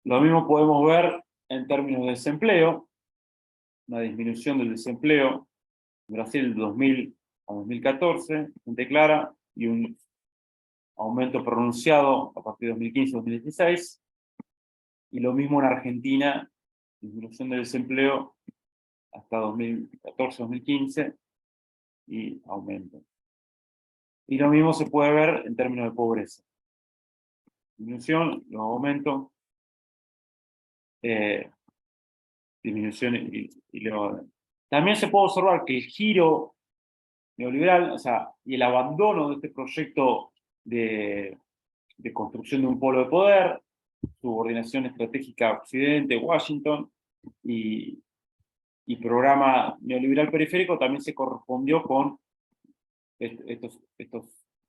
Lo mismo podemos ver en términos de desempleo, una disminución del desempleo en Brasil de 2000 a 2014, bastante clara, y un aumento pronunciado a partir de 2015-2016, y lo mismo en Argentina, disminución del desempleo hasta 2014-2015, y aumento. Y lo mismo se puede ver en términos de pobreza. Disminución, luego aumento, disminución y luego... También se puede observar que el giro neoliberal, o sea, y el abandono de este proyecto de construcción de un polo de poder, subordinación estratégica a Occidente, Washington, y programa neoliberal periférico también se correspondió con estos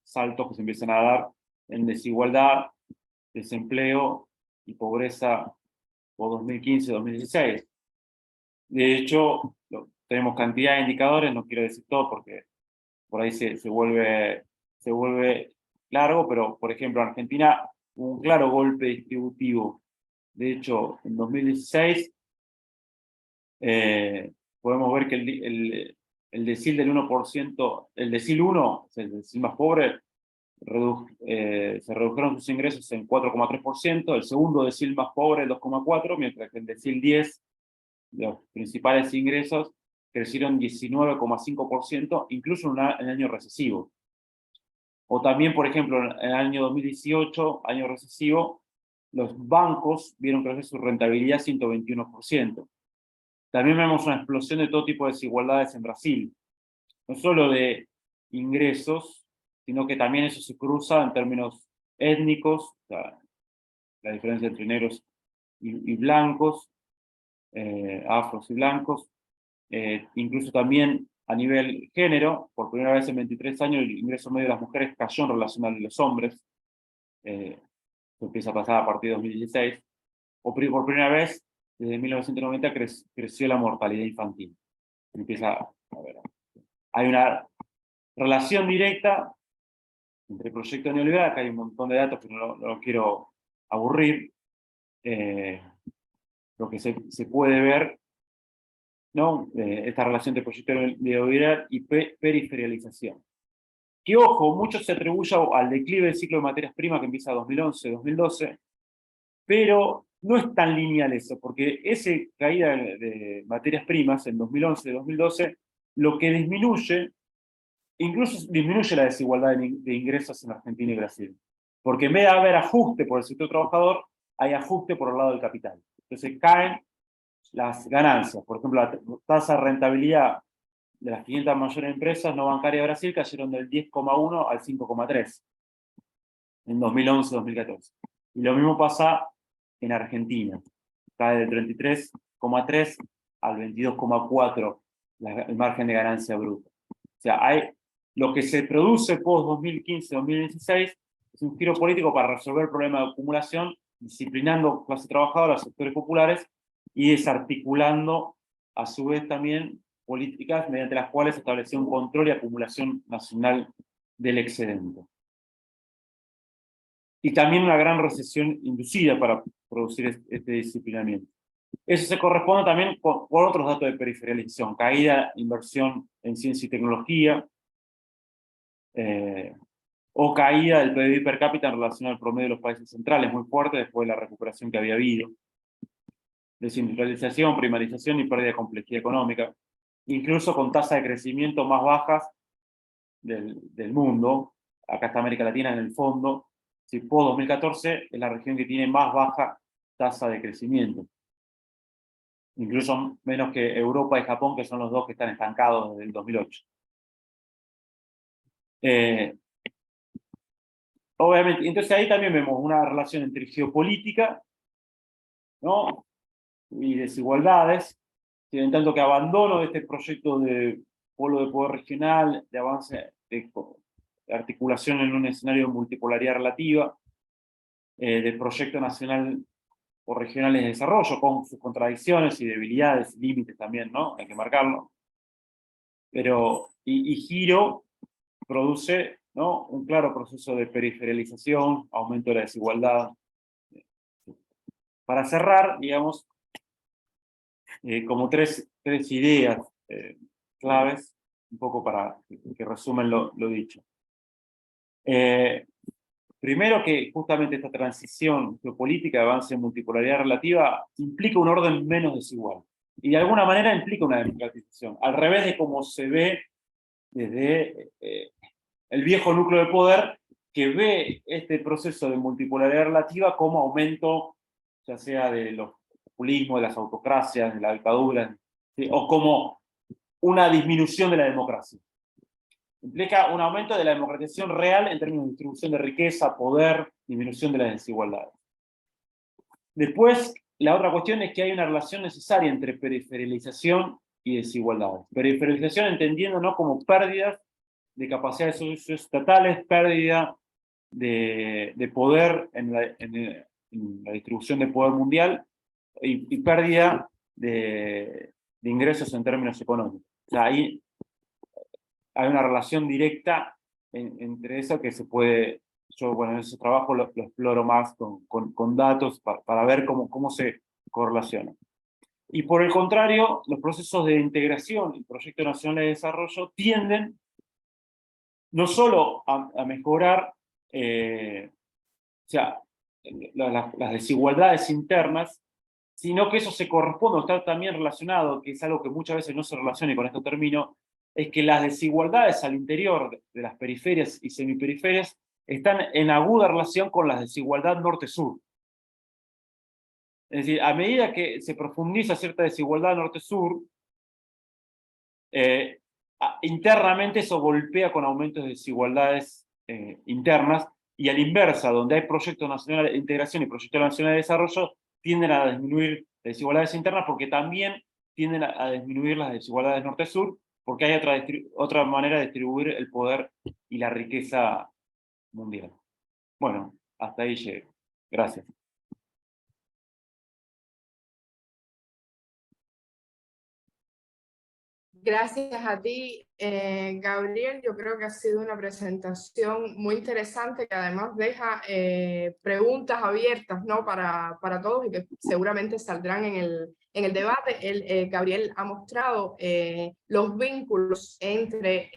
saltos que se empiezan a dar en desigualdad, desempleo y pobreza por 2015-2016. De hecho, tenemos cantidad de indicadores, no quiero decir todo porque por ahí se vuelve largo, pero por ejemplo en Argentina hubo un claro golpe distributivo. De hecho, en 2016 podemos ver que el decil del 1%, el decil 1, el decil más pobre, se redujeron sus ingresos en 4,3%, el segundo decil más pobre 2,4%, mientras que el decil 10, los principales ingresos, crecieron 19,5%, incluso en el año recesivo. O también, por ejemplo, en el año 2018, año recesivo, los bancos vieron crecer su rentabilidad 121%. También vemos una explosión de todo tipo de desigualdades en Brasil, no solo de ingresos, sino que también eso se cruza en términos étnicos, la diferencia entre negros y blancos, afros y blancos, incluso también a nivel género. Por primera vez en 23 años el ingreso medio de las mujeres cayó en relación al de los hombres, que empieza a pasar a partir de 2016, o por primera vez desde 1990 creció la mortalidad infantil. Empieza a ver, hay una relación directa entre el proyecto neoliberal, que hay un montón de datos que no quiero aburrir, lo que se puede ver, ¿no? Esta relación entre proyecto neoliberal y periferialización. Que ojo, mucho se atribuye al declive del ciclo de materias primas que empieza en 2011-2012, pero no es tan lineal eso, porque esa caída de materias primas en 2011-2012, lo que disminuye, incluso disminuye la desigualdad de ingresos en Argentina y Brasil. Porque en vez de haber ajuste por el sector trabajador, hay ajuste por el lado del capital. Entonces caen las ganancias. Por ejemplo, la tasa de rentabilidad de las 500 mayores empresas no bancarias de Brasil cayeron del 10,1 al 5,3 en 2011-2014. Y lo mismo pasa en Argentina. Cae del 33,3 al 22,4 el margen de ganancia bruta. O sea, lo que se produce post-2015-2016 es un giro político para resolver el problema de acumulación, disciplinando clase trabajadora, sectores populares, y desarticulando a su vez también políticas mediante las cuales se estableció un control y acumulación nacional del excedente. Y también una gran recesión inducida para producir este disciplinamiento. Eso se corresponde también con otros datos de periferialización: caída, inversión en ciencia y tecnología, o caída del PIB per cápita en relación al promedio de los países centrales, muy fuerte después de la recuperación que había habido. Desindustrialización, primarización y pérdida de complejidad económica, incluso con tasas de crecimiento más bajas del mundo. Acá está América Latina en el fondo. Si post 2014 es la región que tiene más baja tasa de crecimiento, incluso menos que Europa y Japón, que son los dos que están estancados desde el 2008. Obviamente, entonces ahí también vemos una relación entre geopolítica, ¿no?, y desigualdades, en tanto que abandono de este proyecto de polo de poder regional, de avance, de articulación en un escenario de multipolaridad relativa, de proyecto nacional o regionales de desarrollo, con sus contradicciones y debilidades, límites también, ¿no? Hay que marcarlo. Pero, y giro produce, ¿no?, un claro proceso de periferialización, aumento de la desigualdad. Para cerrar, digamos, como tres ideas claves, un poco para que resumen lo dicho. Primero, que justamente esta transición geopolítica de avance en multipolaridad relativa implica un orden menos desigual. Y de alguna manera implica una democratización, al revés de cómo se ve desde el viejo núcleo de poder, que ve este proceso de multipolaridad relativa como aumento, ya sea de los populismos, de las autocracias, de la dictadura, ¿sí?, o como una disminución de la democracia. Implica un aumento de la democratización real en términos de distribución de riqueza, poder, disminución de las desigualdades. Después, la otra cuestión es que hay una relación necesaria entre periferialización y desigualdades. Periferialización entendiendo no como pérdidas de capacidades socioestatales, pérdida de poder en la distribución de poder mundial y pérdida de ingresos en términos económicos. O sea, ahí hay una relación directa entre eso que se puede, yo bueno, en ese trabajo lo exploro más con datos para ver cómo se correlaciona. Y por el contrario, los procesos de integración y proyectos nacionales de desarrollo tienden no solo a mejorar o sea, las desigualdades internas, sino que eso se corresponde o está también relacionado, que es algo que muchas veces no se relaciona, y con esto termino, es que las desigualdades al interior de las periferias y semiperiferias están en aguda relación con la desigualdad norte-sur. Es decir, a medida que se profundiza cierta desigualdad norte-sur, internamente eso golpea con aumentos de desigualdades internas, y a la inversa, donde hay proyectos nacionales de integración y proyectos nacionales de desarrollo, tienden a disminuir las desigualdades internas, porque también tienden a disminuir las desigualdades norte-sur, porque hay otra manera de distribuir el poder y la riqueza mundial. Bueno, hasta ahí llegué. Gracias. Gracias a ti, Gabriel. Yo creo que ha sido una presentación muy interesante, que además deja preguntas abiertas, ¿no?, para todos, y que seguramente saldrán en el debate. Gabriel ha mostrado los vínculos entre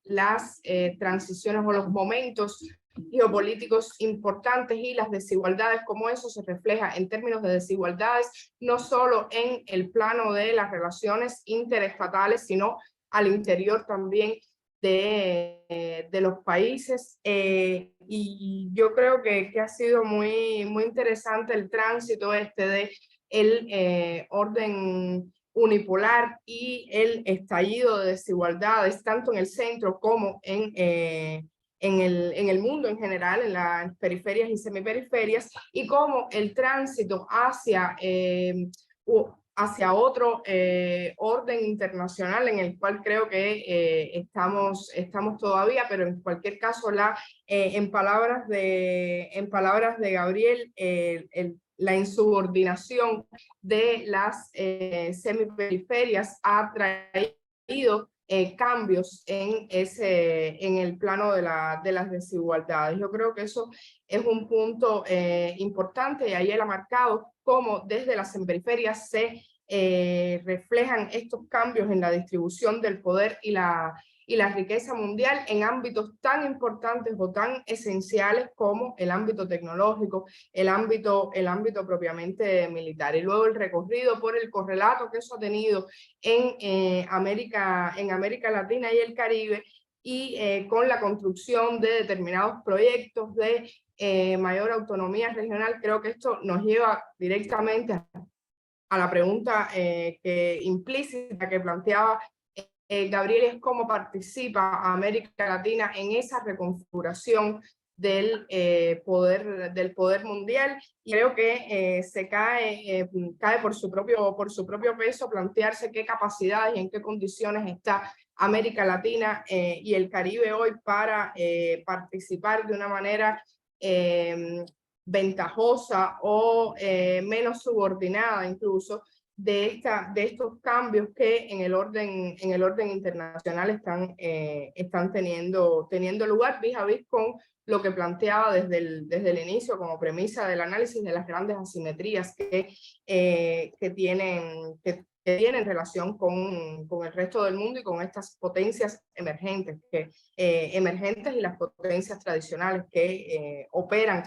las transiciones o los momentos geopolíticos importantes y las desigualdades, cómo eso se refleja en términos de desigualdades, no solo en el plano de las relaciones interestatales, sino al interior también de los países. Y yo creo que ha sido muy interesante el tránsito de el orden unipolar y el estallido de desigualdades, tanto en el centro como en el mundo en general, en las periferias y semiperiferias, y cómo el tránsito hacia otro orden internacional, en el cual creo que estamos todavía, pero en cualquier caso, en palabras de Gabriel, la insubordinación de las semiperiferias ha traído cambios en el plano de las desigualdades. Yo creo que eso es un punto importante, y ahí él ha marcado cómo desde las semiperiferias se reflejan estos cambios en la distribución del poder y la riqueza mundial en ámbitos tan importantes o tan esenciales como el ámbito tecnológico, el ámbito propiamente militar. Y luego el recorrido por el correlato que eso ha tenido en América Latina y el Caribe, y con la construcción de determinados proyectos de mayor autonomía regional. Creo que esto nos lleva directamente a la pregunta implícita que planteaba Gabriel, es cómo participa América Latina en esa reconfiguración del poder mundial. Y creo que cae por su propio peso plantearse qué capacidades y en qué condiciones está América Latina y el Caribe hoy para participar de una manera ventajosa o menos subordinada incluso de estos cambios que en el orden internacional están teniendo lugar vis a vis con lo que planteaba desde el inicio como premisa del análisis de las grandes asimetrías que tienen relación con el resto del mundo y con estas potencias emergentes, emergentes y las potencias tradicionales que operan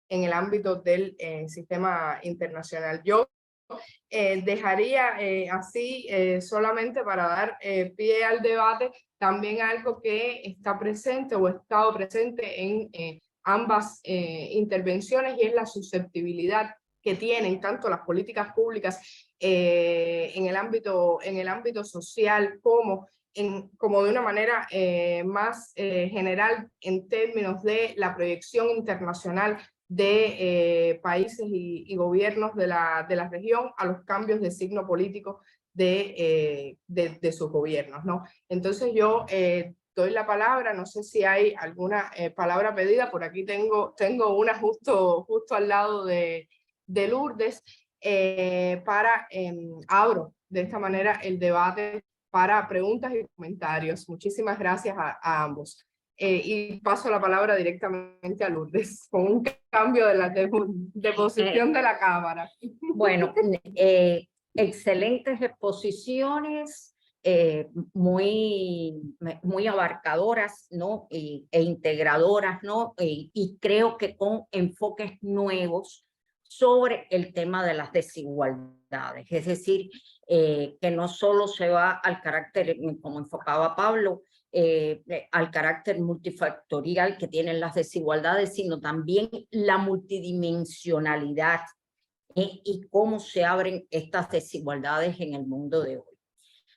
en el ámbito del sistema internacional. Yo dejaría así solamente para dar pie al debate también algo que está presente o ha estado presente en ambas intervenciones, y es la susceptibilidad que tienen tanto las políticas públicas en el ámbito social como de una manera más general en términos de la proyección internacional de países y gobiernos de la región a los cambios de signo político de sus gobiernos, ¿no? Entonces yo doy la palabra, no sé si hay alguna palabra pedida, por aquí tengo una justo al lado de Lourdes, abro de esta manera el debate para preguntas y comentarios. Muchísimas gracias a ambos. Y paso la palabra directamente a Lourdes, con un cambio de posición de la cámara. Bueno, excelentes exposiciones, muy abarcadoras, ¿no? E integradoras, ¿no? Y creo que con enfoques nuevos sobre el tema de las desigualdades. Es decir, que no solo se va al carácter, como enfocaba Pablo, al carácter multifactorial que tienen las desigualdades, sino también la multidimensionalidad y cómo se abren estas desigualdades en el mundo de hoy.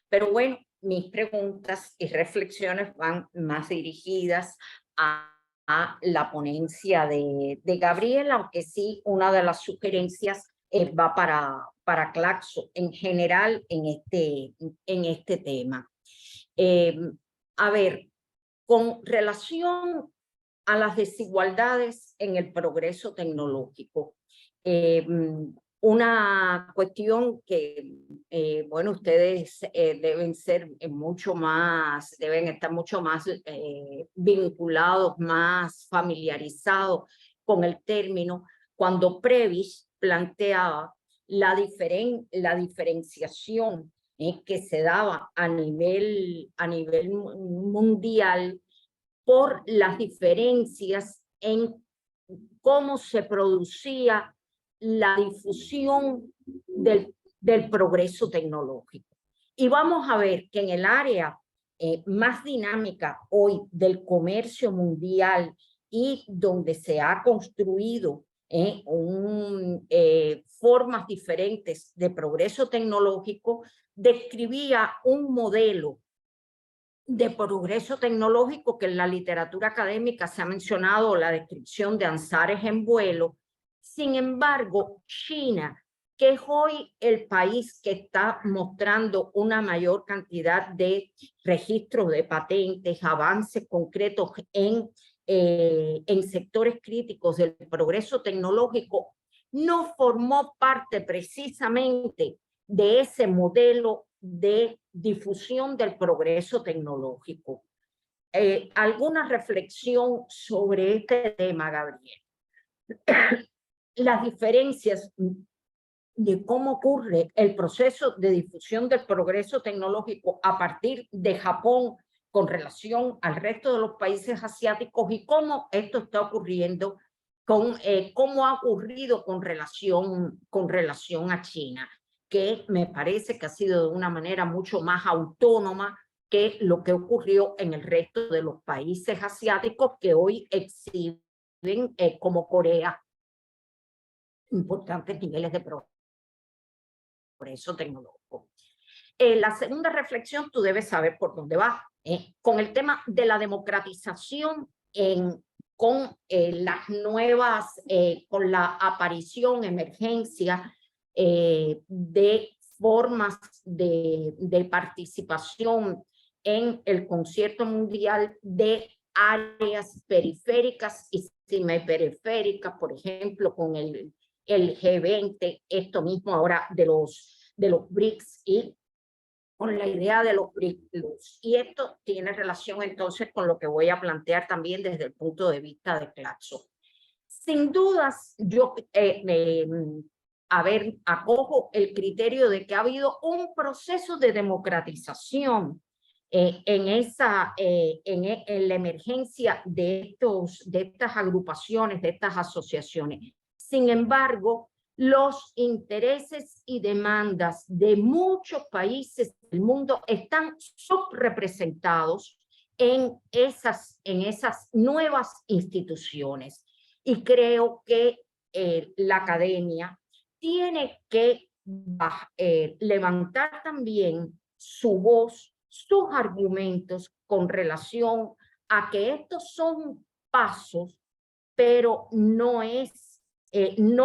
Pero bueno, mis preguntas y reflexiones van más dirigidas a la ponencia de Gabriel, aunque sí una de las sugerencias va para Claxo en general en este tema. A ver, con relación a las desigualdades en el progreso tecnológico, una cuestión que, bueno, ustedes deben estar mucho más vinculados, más familiarizados con el término, cuando Previs planteaba la diferenciación que se daba a nivel mundial por las diferencias en cómo se producía la difusión del progreso tecnológico. Y vamos a ver que en el área más dinámica hoy del comercio mundial y donde se ha construido formas diferentes de progreso tecnológico, describía un modelo de progreso tecnológico que en la literatura académica se ha mencionado la descripción de Anzares en vuelo. Sin embargo, China, que es hoy el país que está mostrando una mayor cantidad de registros de patentes, avances concretos en sectores críticos del progreso tecnológico, no formó parte precisamente de ese modelo de difusión del progreso tecnológico. ¿Alguna reflexión sobre este tema, Gabriel? Las diferencias de cómo ocurre el proceso de difusión del progreso tecnológico a partir de Japón con relación al resto de los países asiáticos y cómo esto está ocurriendo, cómo ha ocurrido con relación a China, que me parece que ha sido de una manera mucho más autónoma que lo que ocurrió en el resto de los países asiáticos que hoy exhiben como Corea importantes niveles de progreso tecnológico. La segunda reflexión, tú debes saber por dónde va, con el tema de la democratización con las nuevas, con la aparición, emergencia de formas de participación en el concierto mundial de áreas periféricas y semiperiféricas, por ejemplo, con el G20, esto mismo ahora de los BRICS y con la idea de los BRICS. Y esto tiene relación entonces con lo que voy a plantear también desde el punto de vista de Claxo. Sin dudas, yo acojo el criterio de que ha habido un proceso de democratización en la emergencia de estas agrupaciones, de estas asociaciones. Sin embargo, los intereses y demandas de muchos países del mundo están subrepresentados en esas nuevas instituciones. Y creo que la academia tiene que levantar también su voz, sus argumentos con relación a que estos son pasos, pero no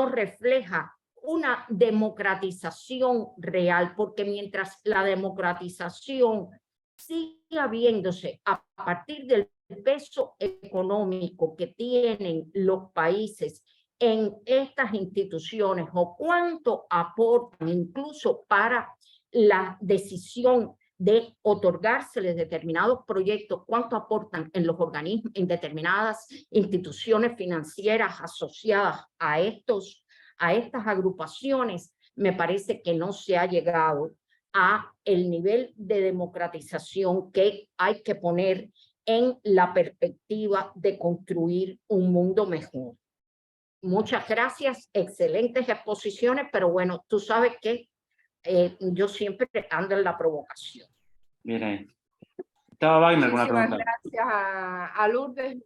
refleja una democratización real, porque mientras la democratización sigue habiéndose a partir del peso económico que tienen los países en estas instituciones o cuánto aportan incluso para la decisión de otorgárseles determinados proyectos, cuánto aportan en los organismos, en determinadas instituciones financieras asociadas a estas agrupaciones, me parece que no se ha llegado a el nivel de democratización que hay que poner en la perspectiva de construir un mundo mejor. Muchas gracias, excelentes exposiciones, pero bueno, tú sabes que yo siempre ando en la provocación. Bien ahí. Estaba Wagner con una pregunta. Gracias a Lourdes.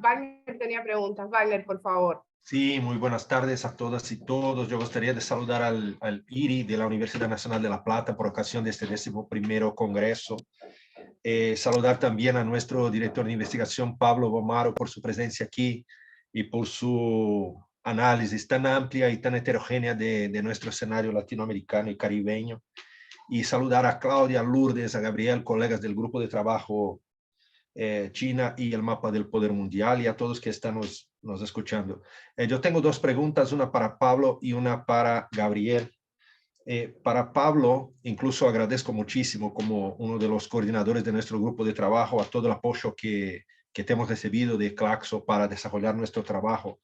Wagner tenía preguntas. Wagner, por favor. Sí, muy buenas tardes a todas y todos. Yo gustaría de saludar al IRI de la Universidad Nacional de La Plata por ocasión de este 11º Congreso. Saludar también a nuestro director de investigación, Pablo Bomaro, por su presencia aquí y por su análisis tan amplia y tan heterogénea de nuestro escenario latinoamericano y caribeño. Y saludar a Claudia, a Lourdes, a Gabriel, colegas del grupo de trabajo China y el mapa del poder mundial, y a todos que están nos escuchando. Yo tengo dos preguntas, una para Pablo y una para Gabriel. Para Pablo, incluso agradezco muchísimo como uno de los coordinadores de nuestro grupo de trabajo a todo el apoyo que hemos recibido de Claxo para desarrollar nuestro trabajo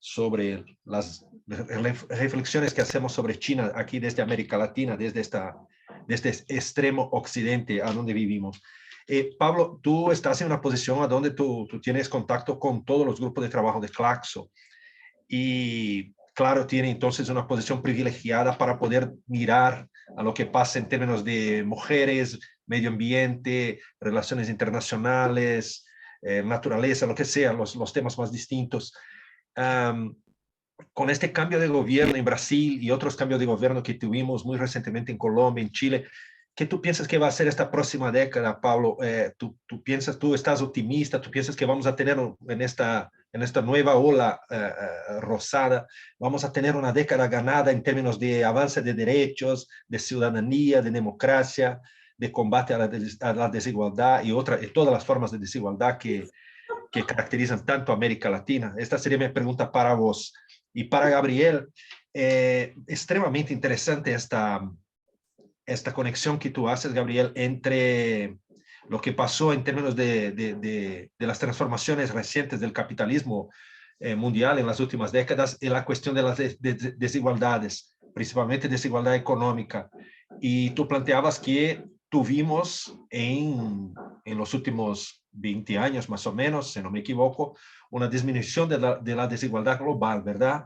sobre las reflexiones que hacemos sobre China aquí desde América Latina, desde este extremo occidente a donde vivimos. Pablo, tú estás en una posición a donde tú tienes contacto con todos los grupos de trabajo de Claxo y claro, tiene entonces una posición privilegiada para poder mirar a lo que pasa en términos de mujeres, medio ambiente, relaciones internacionales, naturaleza, lo que sea, los temas más distintos. Con este cambio de gobierno en Brasil y otros cambios de gobierno que tuvimos muy recientemente en Colombia, en Chile, ¿qué tú piensas que va a ser esta próxima década, Pablo? ¿Tú estás optimista? ¿Tú piensas que vamos a tener en esta nueva ola rosada, vamos a tener una década ganada en términos de avance de derechos, de ciudadanía, de democracia, de combate a la desigualdad y todas las formas de desigualdad que caracterizan tanto a América Latina? Esta sería mi pregunta para vos. Y para Gabriel, extremadamente interesante esta conexión que tú haces, Gabriel, entre lo que pasó en términos de las transformaciones recientes del capitalismo mundial en las últimas décadas y la cuestión de las desigualdades, principalmente desigualdad económica. Y tú planteabas que tuvimos en los últimos 20 años, más o menos, si no me equivoco, una disminución de la desigualdad global, ¿verdad?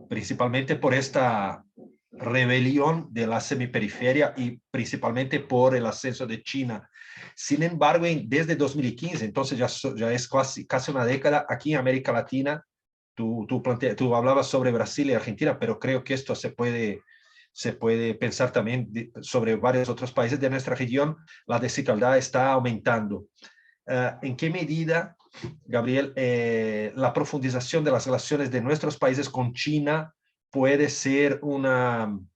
Principalmente por esta rebelión de la semiperiferia y principalmente por el ascenso de China. Sin embargo, desde 2015, entonces ya es casi una década, aquí en América Latina, tú hablabas sobre Brasil y Argentina, pero creo que esto se puede pensar también sobre varios otros países de nuestra región. La desigualdad está aumentando. ¿En qué medida, Gabriel, la profundización de las relaciones de nuestros países con China puede ser un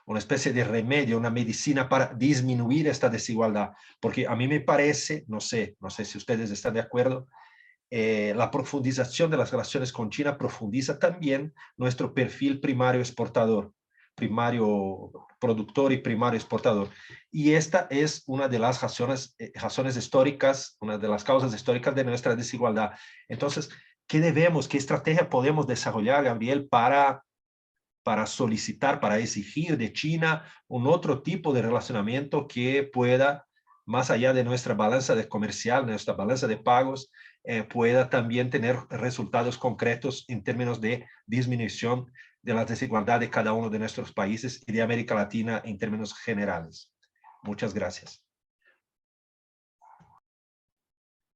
una especie de remedio, una medicina para disminuir esta desigualdad, porque a mí me parece, no sé si ustedes están de acuerdo, la profundización de las relaciones con China profundiza también nuestro perfil primario exportador, primario productor y primario exportador. Y esta es una de las razones históricas, una de las causas históricas de nuestra desigualdad. Entonces, qué estrategia podemos desarrollar, Gabriel, para solicitar, para exigir de China un otro tipo de relacionamiento que pueda, más allá de nuestra balanza de comercial, nuestra balanza de pagos, pueda también tener resultados concretos en términos de disminución de la desigualdad de cada uno de nuestros países y de América Latina en términos generales. Muchas gracias.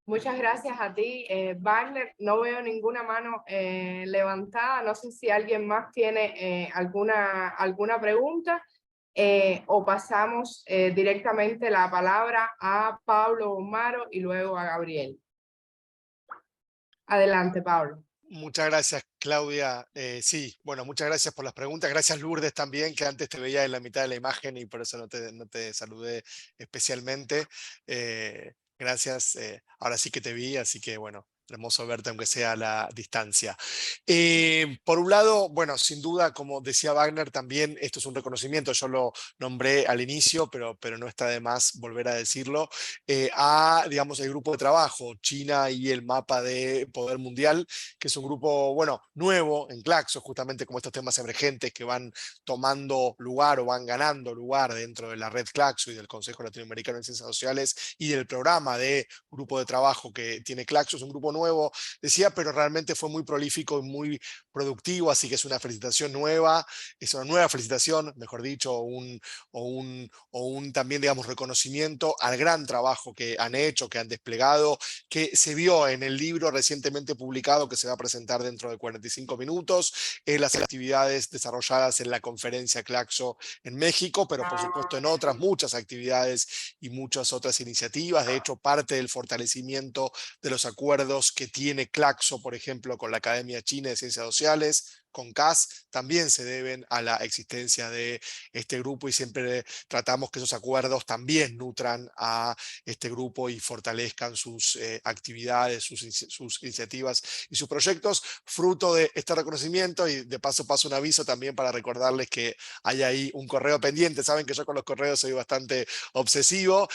Muchas gracias a ti, Wagner. No veo ninguna mano levantada. No sé si alguien más tiene alguna pregunta o pasamos directamente la palabra a Pablo Omaro y luego a Gabriel. Adelante, Pablo. Muchas gracias, Claudia. Sí, bueno, muchas gracias por las preguntas. Gracias, Lourdes, también, que antes te veía en la mitad de la imagen y por eso no te saludé especialmente. Gracias, ahora sí que te vi, así que bueno, hermoso verte aunque sea a la distancia. Por un lado, bueno, sin duda, como decía Wagner, también esto es un reconocimiento, yo lo nombré al inicio, pero no está de más volver a decirlo, digamos, el grupo de trabajo, China y el mapa de poder mundial, que es un grupo, bueno, nuevo en Claxo, justamente como estos temas emergentes que van tomando lugar o van ganando lugar dentro de la red Claxo y del Consejo Latinoamericano de Ciencias Sociales y del programa de grupo de trabajo que tiene Claxo. Es un grupo nuevo, decía, pero realmente fue muy prolífico y muy productivo, así que es una felicitación nueva, es una nueva felicitación, mejor dicho, o un también, digamos, reconocimiento al gran trabajo que han hecho, que han desplegado, que se vio en el libro recientemente publicado que se va a presentar dentro de 45 minutos, en las actividades desarrolladas en la conferencia Claxo en México, pero por supuesto en otras muchas actividades y muchas otras iniciativas. De hecho, parte del fortalecimiento de los acuerdos que tiene Claxo, por ejemplo, con la Academia China de Ciencias Sociales, con CAS, también se deben a la existencia de este grupo y siempre tratamos que esos acuerdos también nutran a este grupo y fortalezcan sus actividades, sus iniciativas y sus proyectos, fruto de este reconocimiento. Y de paso un aviso también para recordarles que hay ahí un correo pendiente. Saben que yo con los correos soy bastante obsesivo.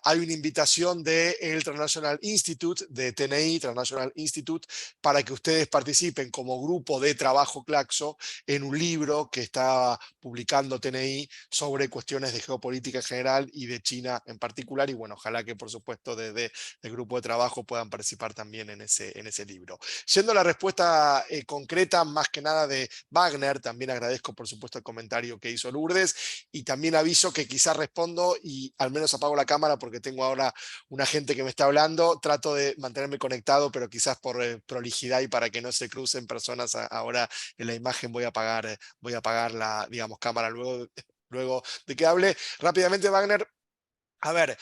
Hay una invitación del Transnational Institute, de TNI, Transnational Institute, para que ustedes participen como grupo de trabajo Claxo en un libro que está publicando TNI sobre cuestiones de geopolítica en general y de China en particular. Y bueno, ojalá que por supuesto desde el grupo de trabajo puedan participar también en ese libro. Yendo a la respuesta concreta, más que nada de Wagner, también agradezco por supuesto el comentario que hizo Lourdes y también aviso que quizás respondo y al menos apago la cámara porque tengo ahora una gente que me está hablando. Trato de mantenerme conectado, pero quizás por prolijidad y para que no se crucen personas ahora en la imagen voy a apagar la, digamos, cámara luego de que hable. Rápidamente, Wagner, a ver,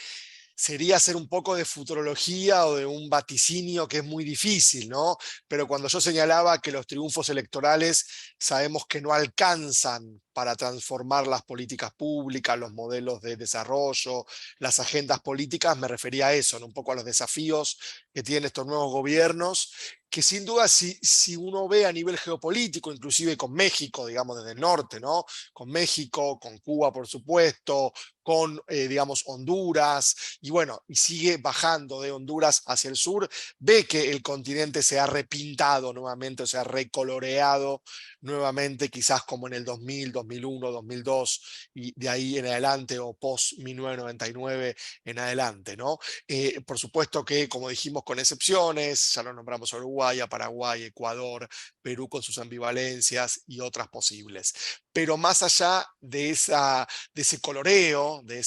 sería hacer un poco de futurología o de un vaticinio que es muy difícil, ¿no? Pero cuando yo señalaba que los triunfos electorales sabemos que no alcanzan para transformar las políticas públicas, los modelos de desarrollo, las agendas políticas, me refería a eso, ¿no? Un poco a los desafíos que tienen estos nuevos gobiernos, que sin duda si uno ve a nivel geopolítico, inclusive con México, digamos desde el norte, ¿no? Con México, con Cuba por supuesto, con digamos Honduras, y bueno, y sigue bajando de Honduras hacia el sur, ve que el continente se ha repintado nuevamente, se ha recoloreado nuevamente, quizás como en el 2000, 2001, 2002 y de ahí en adelante o post 1999 en adelante, ¿no? Por supuesto que, como dijimos, con excepciones, ya lo nombramos a Uruguay, a Paraguay, Ecuador, Perú con sus ambivalencias y otras posibles. Pero más allá de ese coloreo, de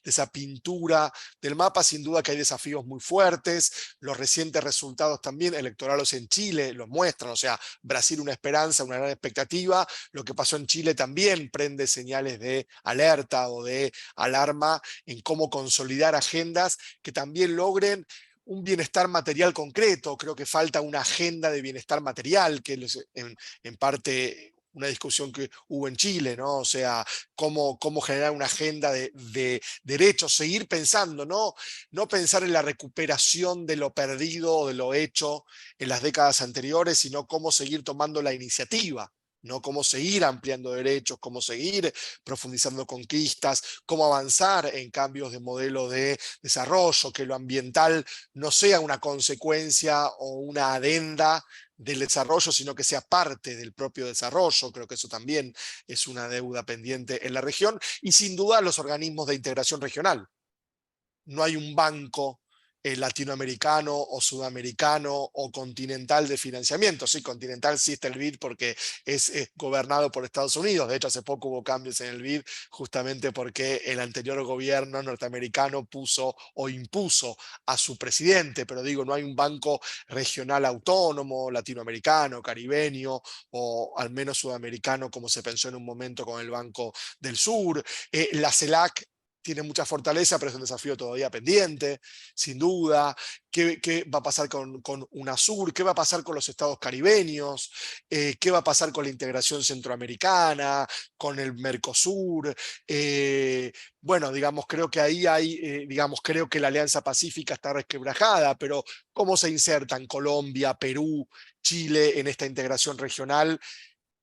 esa pintura del mapa, sin duda que hay desafíos muy fuertes. Los recientes resultados también electorales en Chile lo muestran, o sea, Brasil una esperanza, una gran expectativa. Lo que pasó en Chile también prende señales de alerta o de alarma en cómo consolidar agendas que también logren un bienestar material concreto. Creo que falta una agenda de bienestar material, que en parte una discusión que hubo en Chile, ¿no? O sea, cómo generar una agenda de derechos, seguir pensando, no pensar en la recuperación de lo perdido o de lo hecho en las décadas anteriores, sino cómo seguir tomando la iniciativa, ¿no? Cómo seguir ampliando derechos, cómo seguir profundizando conquistas, cómo avanzar en cambios de modelo de desarrollo, que lo ambiental no sea una consecuencia o una adenda del desarrollo, sino que sea parte del propio desarrollo. Creo que eso también es una deuda pendiente en la región, y sin duda los organismos de integración regional. No hay un banco latinoamericano o sudamericano o continental de financiamiento. Sí, continental sí está el BID porque es gobernado por Estados Unidos. De hecho, hace poco hubo cambios en el BID justamente porque el anterior gobierno norteamericano puso o impuso a su presidente. Pero digo, no hay un banco regional autónomo, latinoamericano, caribeño o al menos sudamericano como se pensó en un momento con el Banco del Sur. La CELAC tiene mucha fortaleza, pero es un desafío todavía pendiente, sin duda. ¿Qué va a pasar con UNASUR? ¿Qué va a pasar con los estados caribeños? ¿Qué va a pasar con la integración centroamericana? ¿Con el Mercosur? Bueno, digamos, creo que ahí hay, creo que la Alianza Pacífica está resquebrajada, pero ¿cómo se insertan Colombia, Perú, Chile en esta integración regional?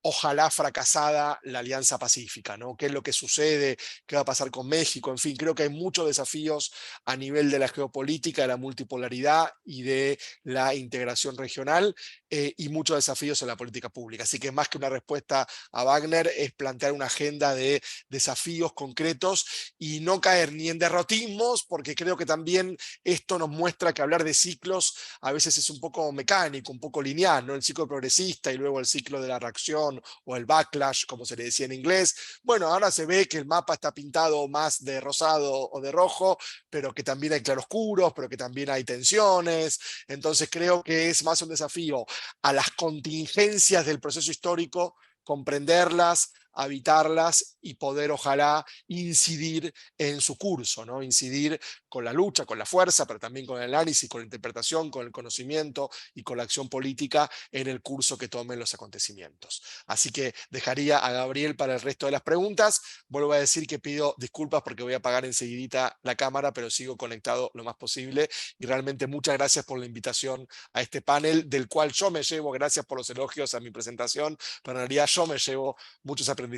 Ojalá fracasada la Alianza Pacífica, ¿no? ¿Qué es lo que sucede? ¿Qué va a pasar con México? En fin, creo que hay muchos desafíos a nivel de la geopolítica, de la multipolaridad y de la integración regional, y muchos desafíos en la política pública. Así que más que una respuesta a Wagner es plantear una agenda de desafíos concretos y no caer ni en derrotismos, porque creo que también esto nos muestra que hablar de ciclos a veces es un poco mecánico, un poco lineal, ¿no? El ciclo progresista y luego el ciclo de la reacción o el backlash, como se le decía en inglés. Bueno, ahora se ve que el mapa está pintado más de rosado o de rojo, pero que también hay claroscuros, pero que también hay tensiones. Entonces creo que es más un desafío a las contingencias del proceso histórico, comprenderlas, habitarlas y poder ojalá incidir en su curso, ¿no? Incidir con la lucha, con la fuerza, pero también con el análisis, con la interpretación, con el conocimiento y con la acción política en el curso que tomen los acontecimientos. Así que dejaría a Gabriel para el resto de las preguntas. Vuelvo a decir que pido disculpas porque voy a apagar enseguidita la cámara, pero sigo conectado lo más posible. Y realmente muchas gracias por la invitación a este panel, del cual yo me llevo, gracias por los elogios a mi presentación, pero en realidad yo me llevo muchos aprendizajes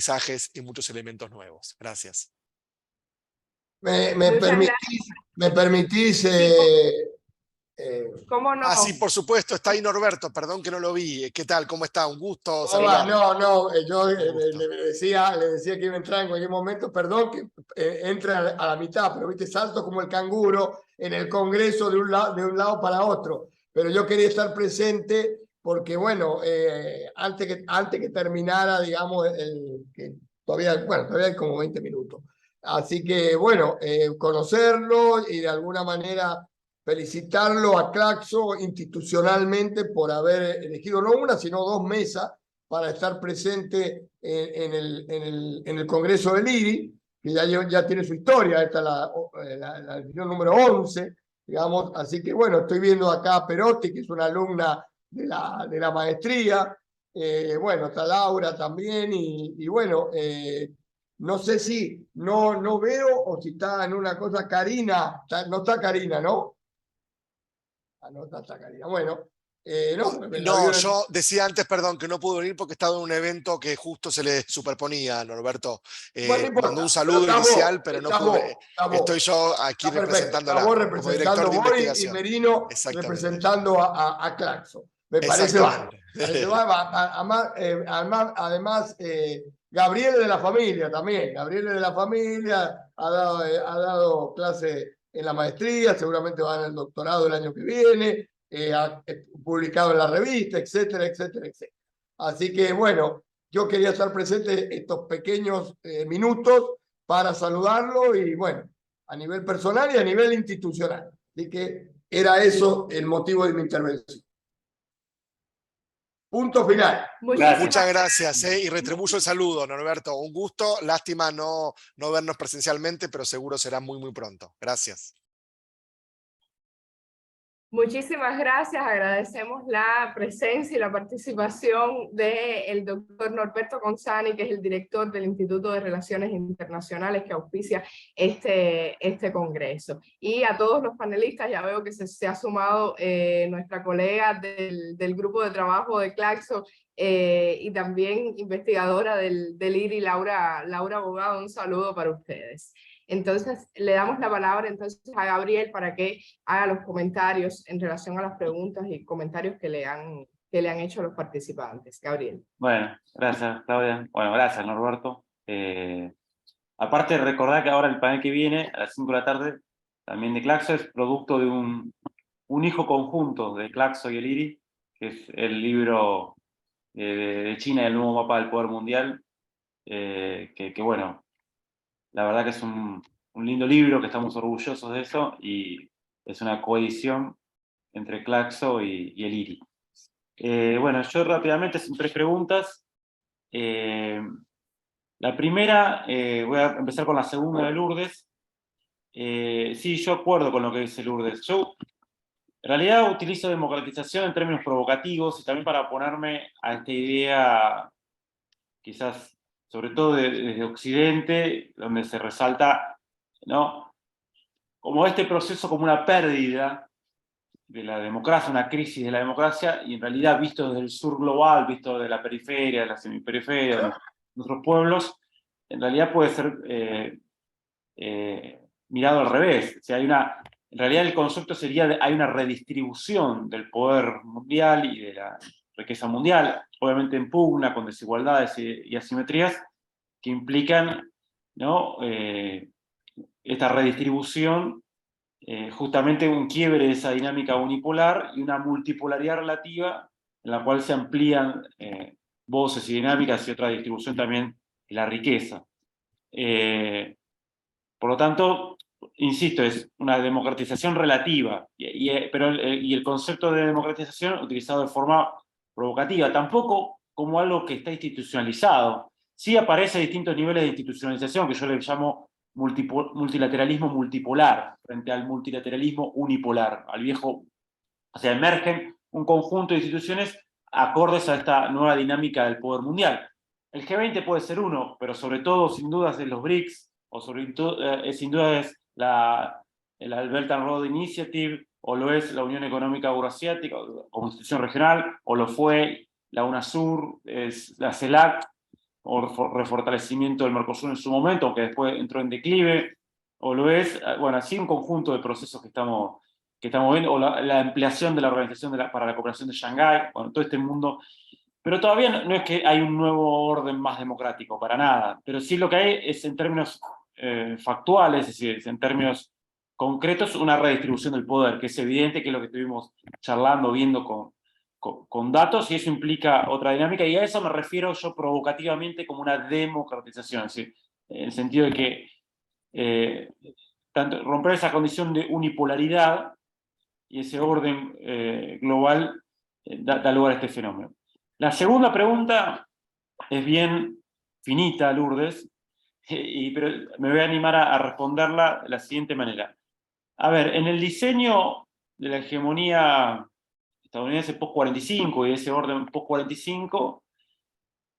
y muchos elementos nuevos. Gracias. Muchas gracias. ¿Me permitís? ¿Cómo no? Sí, por supuesto, está ahí Norberto, perdón que no lo vi. ¿Qué tal? ¿Cómo está? Un gusto saludarlo. Yo le decía que iba a entrar en cualquier momento, perdón que entre a la mitad, pero viste, salto como el canguro en el Congreso de un lado para otro. Pero yo quería estar presente porque, bueno, antes que terminara, digamos, que todavía hay como 20 minutos. Así que, bueno, conocerlo y de alguna manera felicitarlo a Claxo institucionalmente por haber elegido no una, sino dos mesas para estar presente en el Congreso del IRI, que ya tiene su historia, esta es la edición número 11, digamos, así que bueno, estoy viendo acá a Perotti, que es una alumna de la maestría, bueno, está Laura también, y bueno, no sé si no veo o si está en una cosa Karina, no está Karina, ¿no? No está Karina. Bueno, no, yo decía antes, perdón, que no pudo venir porque estaba en un evento que justo se le superponía, Norberto. Bueno, no importa, mandó un saludo inicial, pero no pude. Estoy yo aquí representándola como director de investigación. Y Merino representando a Claxo. Me parece además Gabriel de la familia también. Gabriel de la familia ha dado clase en la maestría, seguramente va en el doctorado el año que viene, ha publicado en la revista, etcétera, etcétera, etcétera. Así que bueno, yo quería estar presente estos pequeños minutos para saludarlo y bueno, a nivel personal y a nivel institucional. Así que era eso el motivo de mi intervención. Punto final. Muchas gracias, y retribuyo el saludo, Norberto. Un gusto, lástima no vernos presencialmente, pero seguro será muy, muy pronto. Gracias. Muchísimas gracias, agradecemos la presencia y la participación del doctor Norberto Consani, que es el director del Instituto de Relaciones Internacionales que auspicia este congreso. Y a todos los panelistas, ya veo que se ha sumado nuestra colega del grupo de trabajo de Claxo y también investigadora del IRI, Laura Abogado, un saludo para ustedes. Entonces, le damos la palabra entonces a Gabriel para que haga los comentarios en relación a las preguntas y comentarios que le han hecho los participantes. Gabriel. Bueno, gracias, Claudia. Bueno, gracias, Norberto. Aparte, recordar que ahora el panel que viene, a las 5 de la tarde, también de Claxo, es producto de un hijo conjunto de Claxo y el IRI, que es el libro de China y el nuevo mapa del poder mundial, que bueno, la verdad que es un lindo libro, que estamos orgullosos de eso, y es una coedición entre Claxo y el IRI. Bueno, yo rápidamente, sin 3 preguntas. La primera, voy a empezar con la segunda de Lourdes. Sí, yo acuerdo con lo que dice Lourdes. Yo, en realidad, utilizo democratización en términos provocativos y también para oponerme a esta idea, quizás, sobre todo desde Occidente, donde se resalta, ¿no?, como este proceso como una pérdida de la democracia, una crisis de la democracia, y en realidad visto desde el sur global, visto de la periferia, de la semiperiferia, de nuestros pueblos, en realidad puede ser mirado al revés. O sea, en realidad el concepto sería hay una redistribución del poder mundial y de la riqueza mundial, obviamente en pugna con desigualdades y asimetrías que implican, ¿no?, esta redistribución, justamente un quiebre de esa dinámica unipolar y una multipolaridad relativa en la cual se amplían voces y dinámicas y otra distribución también de la riqueza. Por lo tanto, insisto, es una democratización relativa, pero el concepto de democratización utilizado de forma provocativa, tampoco como algo que está institucionalizado. Sí aparece a distintos niveles de institucionalización, que yo le llamo multilateralismo multipolar, frente al multilateralismo unipolar, al viejo, o sea, emergen un conjunto de instituciones acordes a esta nueva dinámica del poder mundial. El G20 puede ser uno, pero sobre todo, sin dudas, es los BRICS, o sin duda es la Belt and Road Initiative, o lo es la Unión Económica Euroasiática como institución regional, o lo fue la UNASUR, es la CELAC, o refortalecimiento del Mercosur en su momento, aunque después entró en declive, o lo es, bueno, así un conjunto de procesos que estamos viendo, o la ampliación de la Organización para la Cooperación de Shanghái, bueno, todo este mundo. Pero todavía no es que hay un nuevo orden más democrático, para nada, pero sí lo que hay es en términos factuales, es decir, en términos concretos, una redistribución del poder, que es evidente, que es lo que estuvimos charlando, viendo con datos, y eso implica otra dinámica, y a eso me refiero yo provocativamente como una democratización, es decir, en el sentido de que romper esa condición de unipolaridad y ese orden global da lugar a este fenómeno. La segunda pregunta es bien finita, Lourdes, pero me voy a animar a responderla de la siguiente manera. A ver, en el diseño de la hegemonía estadounidense post-45 y ese orden post-45,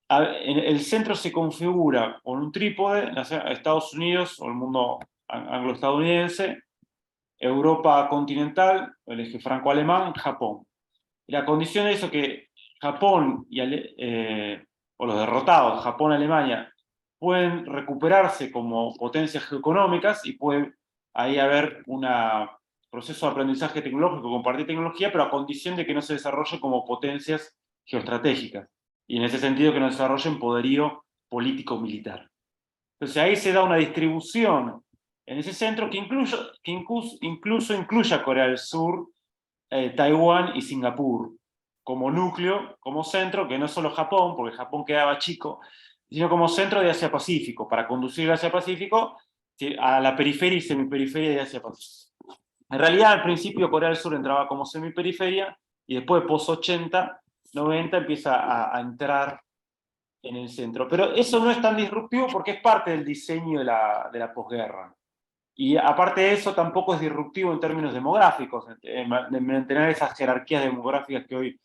el centro se configura con un trípode, Estados Unidos o el mundo anglo-estadounidense, Europa continental, el eje franco-alemán, Japón. Y la condición de eso que Japón o los derrotados, Japón y Alemania, pueden recuperarse como potencias geoeconómicas y puede ahí haber un proceso de aprendizaje tecnológico, compartir tecnología, pero a condición de que no se desarrolle como potencias geoestratégicas. Y en ese sentido que no desarrollen poderío político-militar. Entonces ahí se da una distribución en ese centro que incluso incluye a Corea del Sur, Taiwán y Singapur como núcleo, como centro, que no es solo Japón, porque Japón quedaba chico, sino como centro de Asia-Pacífico, para conducir el Asia-Pacífico a la periferia y semiperiferia de Asia-Pacífico. En realidad, al principio Corea del Sur entraba como semiperiferia, y después, post-80, 90, empieza a entrar en el centro. Pero eso no es tan disruptivo porque es parte del diseño de la posguerra. Y aparte de eso, tampoco es disruptivo en términos demográficos, de mantener esas jerarquías demográficas que hoy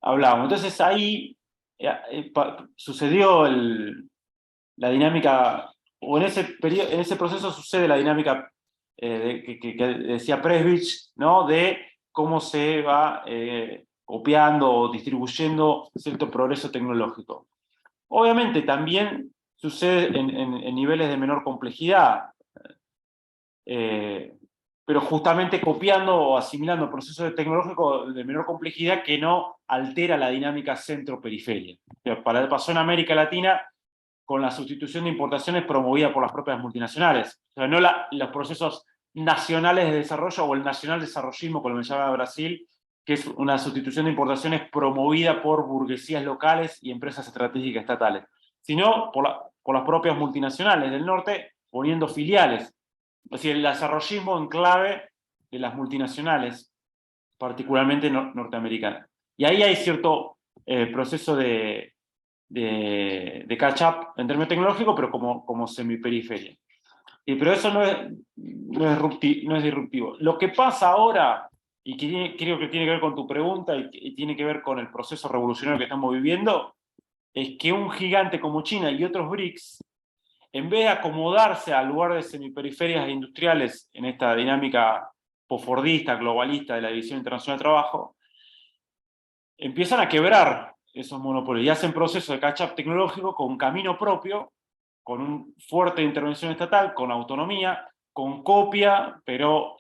hablábamos. Entonces ahí sucedió la dinámica, o en ese, en ese proceso sucede la dinámica que decía Presbich, ¿no? De cómo se va copiando o distribuyendo cierto progreso tecnológico. Obviamente también sucede en niveles de menor complejidad, pero justamente copiando o asimilando procesos tecnológicos de menor complejidad que no altera la dinámica centro-periferia. Pasó en América Latina con la sustitución de importaciones promovida por las propias multinacionales. O sea, no los procesos nacionales de desarrollo o el nacional desarrollismo, como lo llama Brasil, que es una sustitución de importaciones promovida por burguesías locales y empresas estratégicas estatales, sino por las propias multinacionales del norte poniendo filiales. Es decir, el desarrollismo en clave de las multinacionales, particularmente norteamericanas. Y ahí hay cierto proceso de catch-up en términos tecnológicos, pero como semiperiferia. Pero eso no es disruptivo. Lo que pasa ahora, y que creo que tiene que ver con tu pregunta y tiene que ver con el proceso revolucionario que estamos viviendo, es que un gigante como China y otros BRICS, en vez de acomodarse al lugar de semiperiferias industriales en esta dinámica posfordista, globalista de la División Internacional de Trabajo, empiezan a quebrar esos monopolios y hacen procesos de catch-up tecnológico con camino propio, con una fuerte intervención estatal, con autonomía, con copia, pero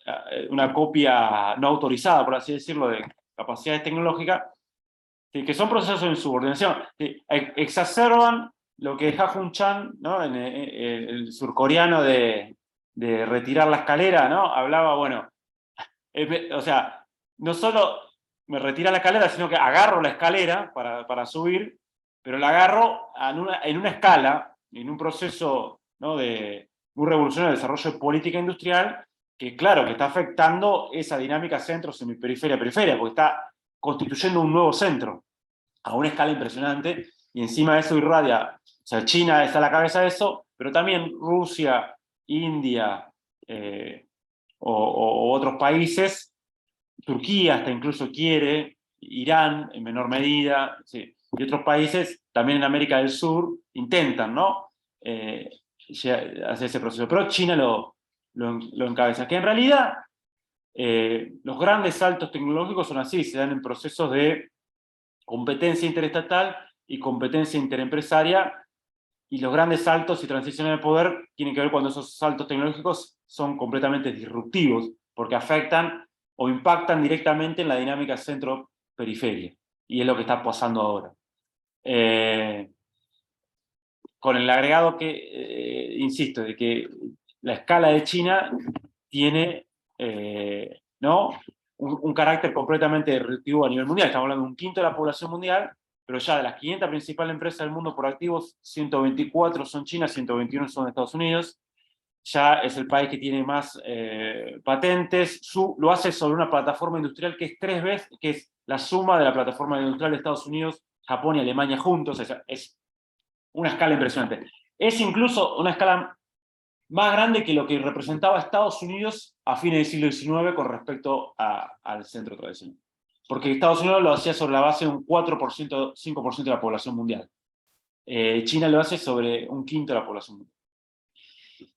una copia no autorizada, por así decirlo, de capacidades tecnológicas, que son procesos de subordinación. Exacerban lo que Ha Jun Chan, ¿no? El surcoreano de retirar la escalera, ¿no? Hablaba, bueno, o sea, no solo me retira la escalera, sino que agarro la escalera para subir, pero la agarro en una escala, en un proceso, ¿no? de muy revolucionario de desarrollo de política industrial, que claro, que está afectando esa dinámica centro, semiperiferia, periferia, porque está constituyendo un nuevo centro a una escala impresionante, y encima de eso irradia, o sea, China está a la cabeza de eso, pero también Rusia, India, o otros países, Turquía hasta incluso quiere, Irán en menor medida, sí, y otros países también en América del Sur intentan, ¿no? Hacer ese proceso, pero China lo encabeza, que en realidad los grandes saltos tecnológicos son así, se dan en procesos de competencia interestatal y competencia interempresaria, y los grandes saltos y transiciones de poder tienen que ver cuando esos saltos tecnológicos son completamente disruptivos, porque afectan o impactan directamente en la dinámica centro-periferia. Y es lo que está pasando ahora. Con el agregado que, insisto, de que la escala de China tiene ¿no? un carácter completamente disruptivo a nivel mundial. Estamos hablando de un quinto de la población mundial, pero ya de las 500 principales empresas del mundo por activos, 124 son China, 121 son Estados Unidos. Ya es el país que tiene más patentes. Lo hace sobre una plataforma industrial que es 3 veces, que es la suma de la plataforma industrial de Estados Unidos, Japón y Alemania juntos. Es una escala impresionante. Es incluso una escala más grande que lo que representaba Estados Unidos a fines del siglo XIX con respecto al centro tradicional. Porque Estados Unidos lo hacía sobre la base de un 4%, 5% de la población mundial. China lo hace sobre un quinto de la población mundial.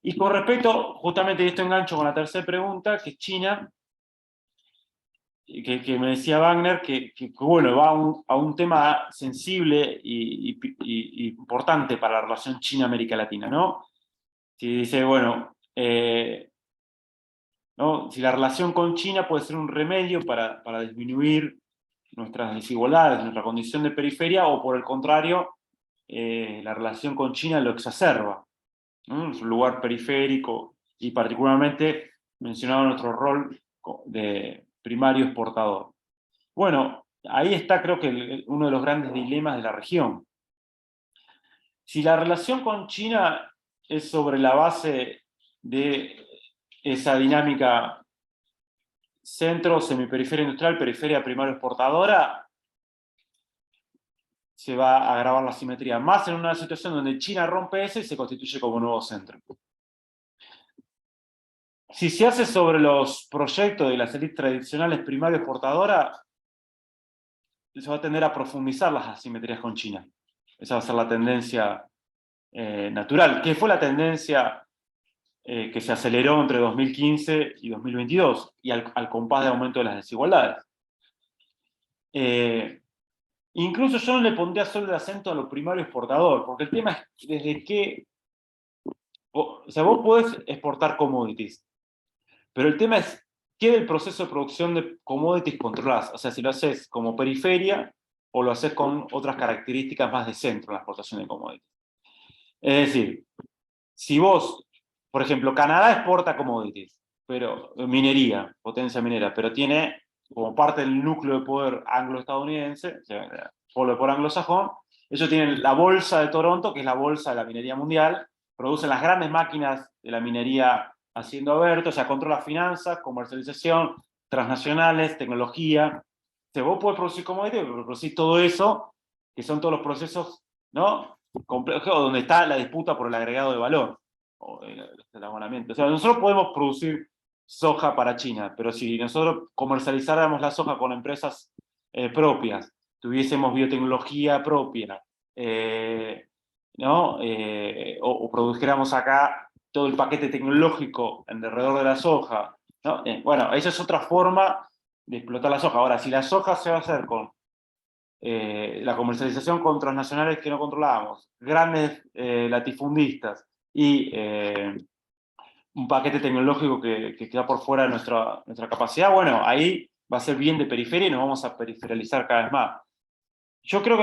Y con respecto, justamente esto engancho con la tercera pregunta, que es China, que me decía Wagner, que bueno, va a un tema sensible y importante para la relación China-América Latina, ¿no? Si dice, bueno, ¿no? Si la relación con China puede ser un remedio para disminuir nuestras desigualdades, nuestra condición de periferia, o por el contrario, la relación con China lo exacerba, ¿no? Es un lugar periférico, y particularmente mencionaba nuestro rol de primario exportador. Bueno, ahí está creo que uno de los grandes dilemas de la región. Si la relación con China es sobre la base de esa dinámica centro, semiperiferia industrial, periferia primario exportadora, se va a agravar la simetría, más en una situación donde China rompe eso y se constituye como nuevo centro. si se hace sobre los proyectos de las élites tradicionales primario exportadoras, se va a tender a profundizar las asimetrías con China. Esa va a ser la tendencia natural, que fue la tendencia que se aceleró entre 2015 y 2022, y al compás de aumento de las desigualdades. Incluso yo no le pondría solo el acento a lo primario exportador, porque el tema es desde qué... O sea, vos podés exportar commodities, pero el tema es qué del proceso de producción de commodities controlás. O sea, si lo haces como periferia o lo haces con otras características más de centro en la exportación de commodities. Es decir, si vos, por ejemplo, Canadá exporta commodities, pero minería, potencia minera, pero tiene como parte del núcleo de poder anglo-estadounidense, o sea, polo de poder anglosajón, ellos tienen la bolsa de Toronto, que es la bolsa de la minería mundial, producen las grandes máquinas de la minería haciendo abierto, o sea, controla finanzas, comercialización, transnacionales, tecnología. O sea, vos podés producir commodities, pero producir todo eso, que son todos los procesos, ¿no?, complejo, donde está la disputa por el agregado de valor, o el abonamiento. O sea, nosotros podemos producir soja para China, pero si nosotros comercializáramos la soja con empresas propias, tuviésemos biotecnología propia, ¿no? O produjéramos acá todo el paquete tecnológico alrededor de la soja, ¿no? Bueno, esa es otra forma de explotar la soja. Ahora, si la soja se va a hacer con la comercialización con transnacionales que no controlábamos, grandes latifundistas y un paquete tecnológico que queda por fuera de nuestra capacidad, bueno, ahí va a ser bien de periferia y nos vamos a periferalizar cada vez más. Yo creo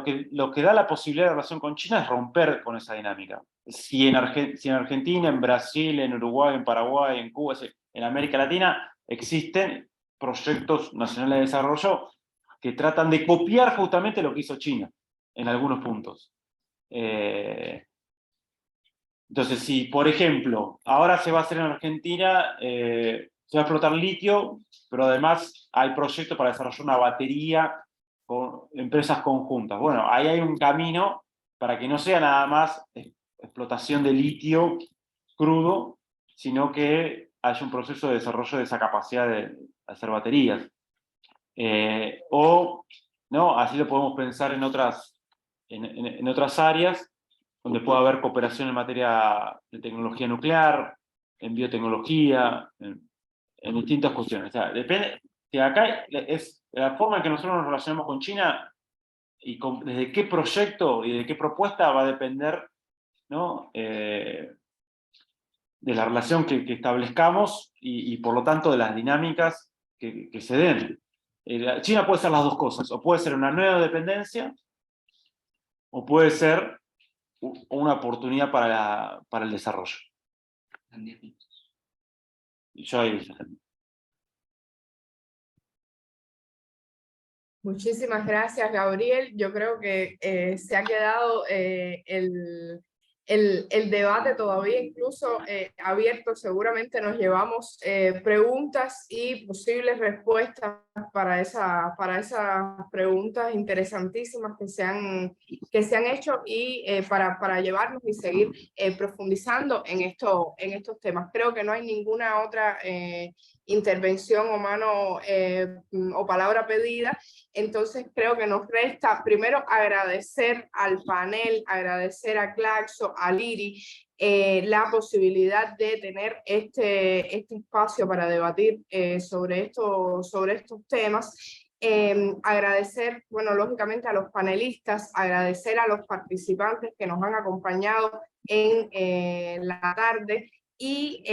que lo que da la posibilidad de relación con China es romper con esa dinámica. Si en Argentina, en Brasil, en Uruguay, en Paraguay, en Cuba, en América Latina, existen proyectos nacionales de desarrollo que tratan de copiar justamente lo que hizo China, en algunos puntos. Entonces, si, por ejemplo, ahora se va a hacer en Argentina, se va a explotar litio, pero además hay proyectos para desarrollar una batería con empresas conjuntas. Bueno, ahí hay un camino para que no sea nada más explotación de litio crudo, sino que haya un proceso de desarrollo de esa capacidad de hacer baterías. O, ¿no?, así lo podemos pensar en otras áreas, donde puede haber cooperación en materia de tecnología nuclear, en biotecnología, en distintas cuestiones. O sea, depende, que acá es la forma en que nosotros nos relacionamos con China y desde qué proyecto y de qué propuesta va a depender, ¿no?, de la relación que establezcamos y por lo tanto de las dinámicas que se den. China puede ser las dos cosas, o puede ser una nueva dependencia, o puede ser una oportunidad para el desarrollo. Y yo ahí... Muchísimas gracias, Gabriel. Yo creo que se ha quedado el debate todavía incluso abierto. Seguramente nos llevamos preguntas y posibles respuestas para esas preguntas interesantísimas que se han hecho y para llevarnos y seguir profundizando en estos temas. Creo que no hay ninguna otra intervención o mano o palabra pedida. Entonces creo que nos resta primero agradecer al panel, agradecer a Claxo, a Liri, la posibilidad de tener este espacio para debatir sobre estos temas. Agradecer, bueno, lógicamente a los panelistas, agradecer a los participantes que nos han acompañado en la tarde. Y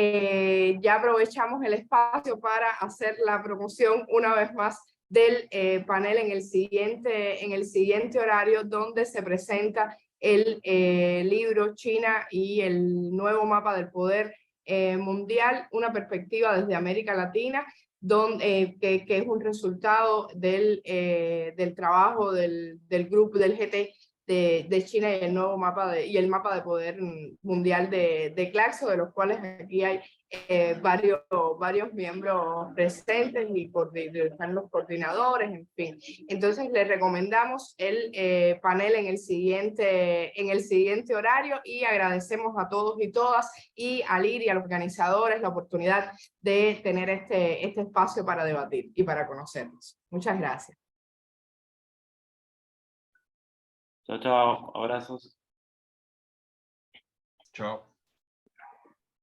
ya aprovechamos el espacio para hacer la promoción una vez más del panel en el siguiente horario, donde se presenta el libro China y el nuevo mapa del poder mundial, una perspectiva desde América Latina, que es un resultado del trabajo del grupo del GT de China y el nuevo mapa y el mapa de poder mundial de Claxo, de los cuales aquí hay varios miembros presentes y están los coordinadores, en fin. Entonces les recomendamos el panel en el siguiente horario y agradecemos a todos y todas y a LIR y a los organizadores la oportunidad de tener este espacio para debatir y para conocernos. Muchas gracias. Chao, chao, abrazos. Chao.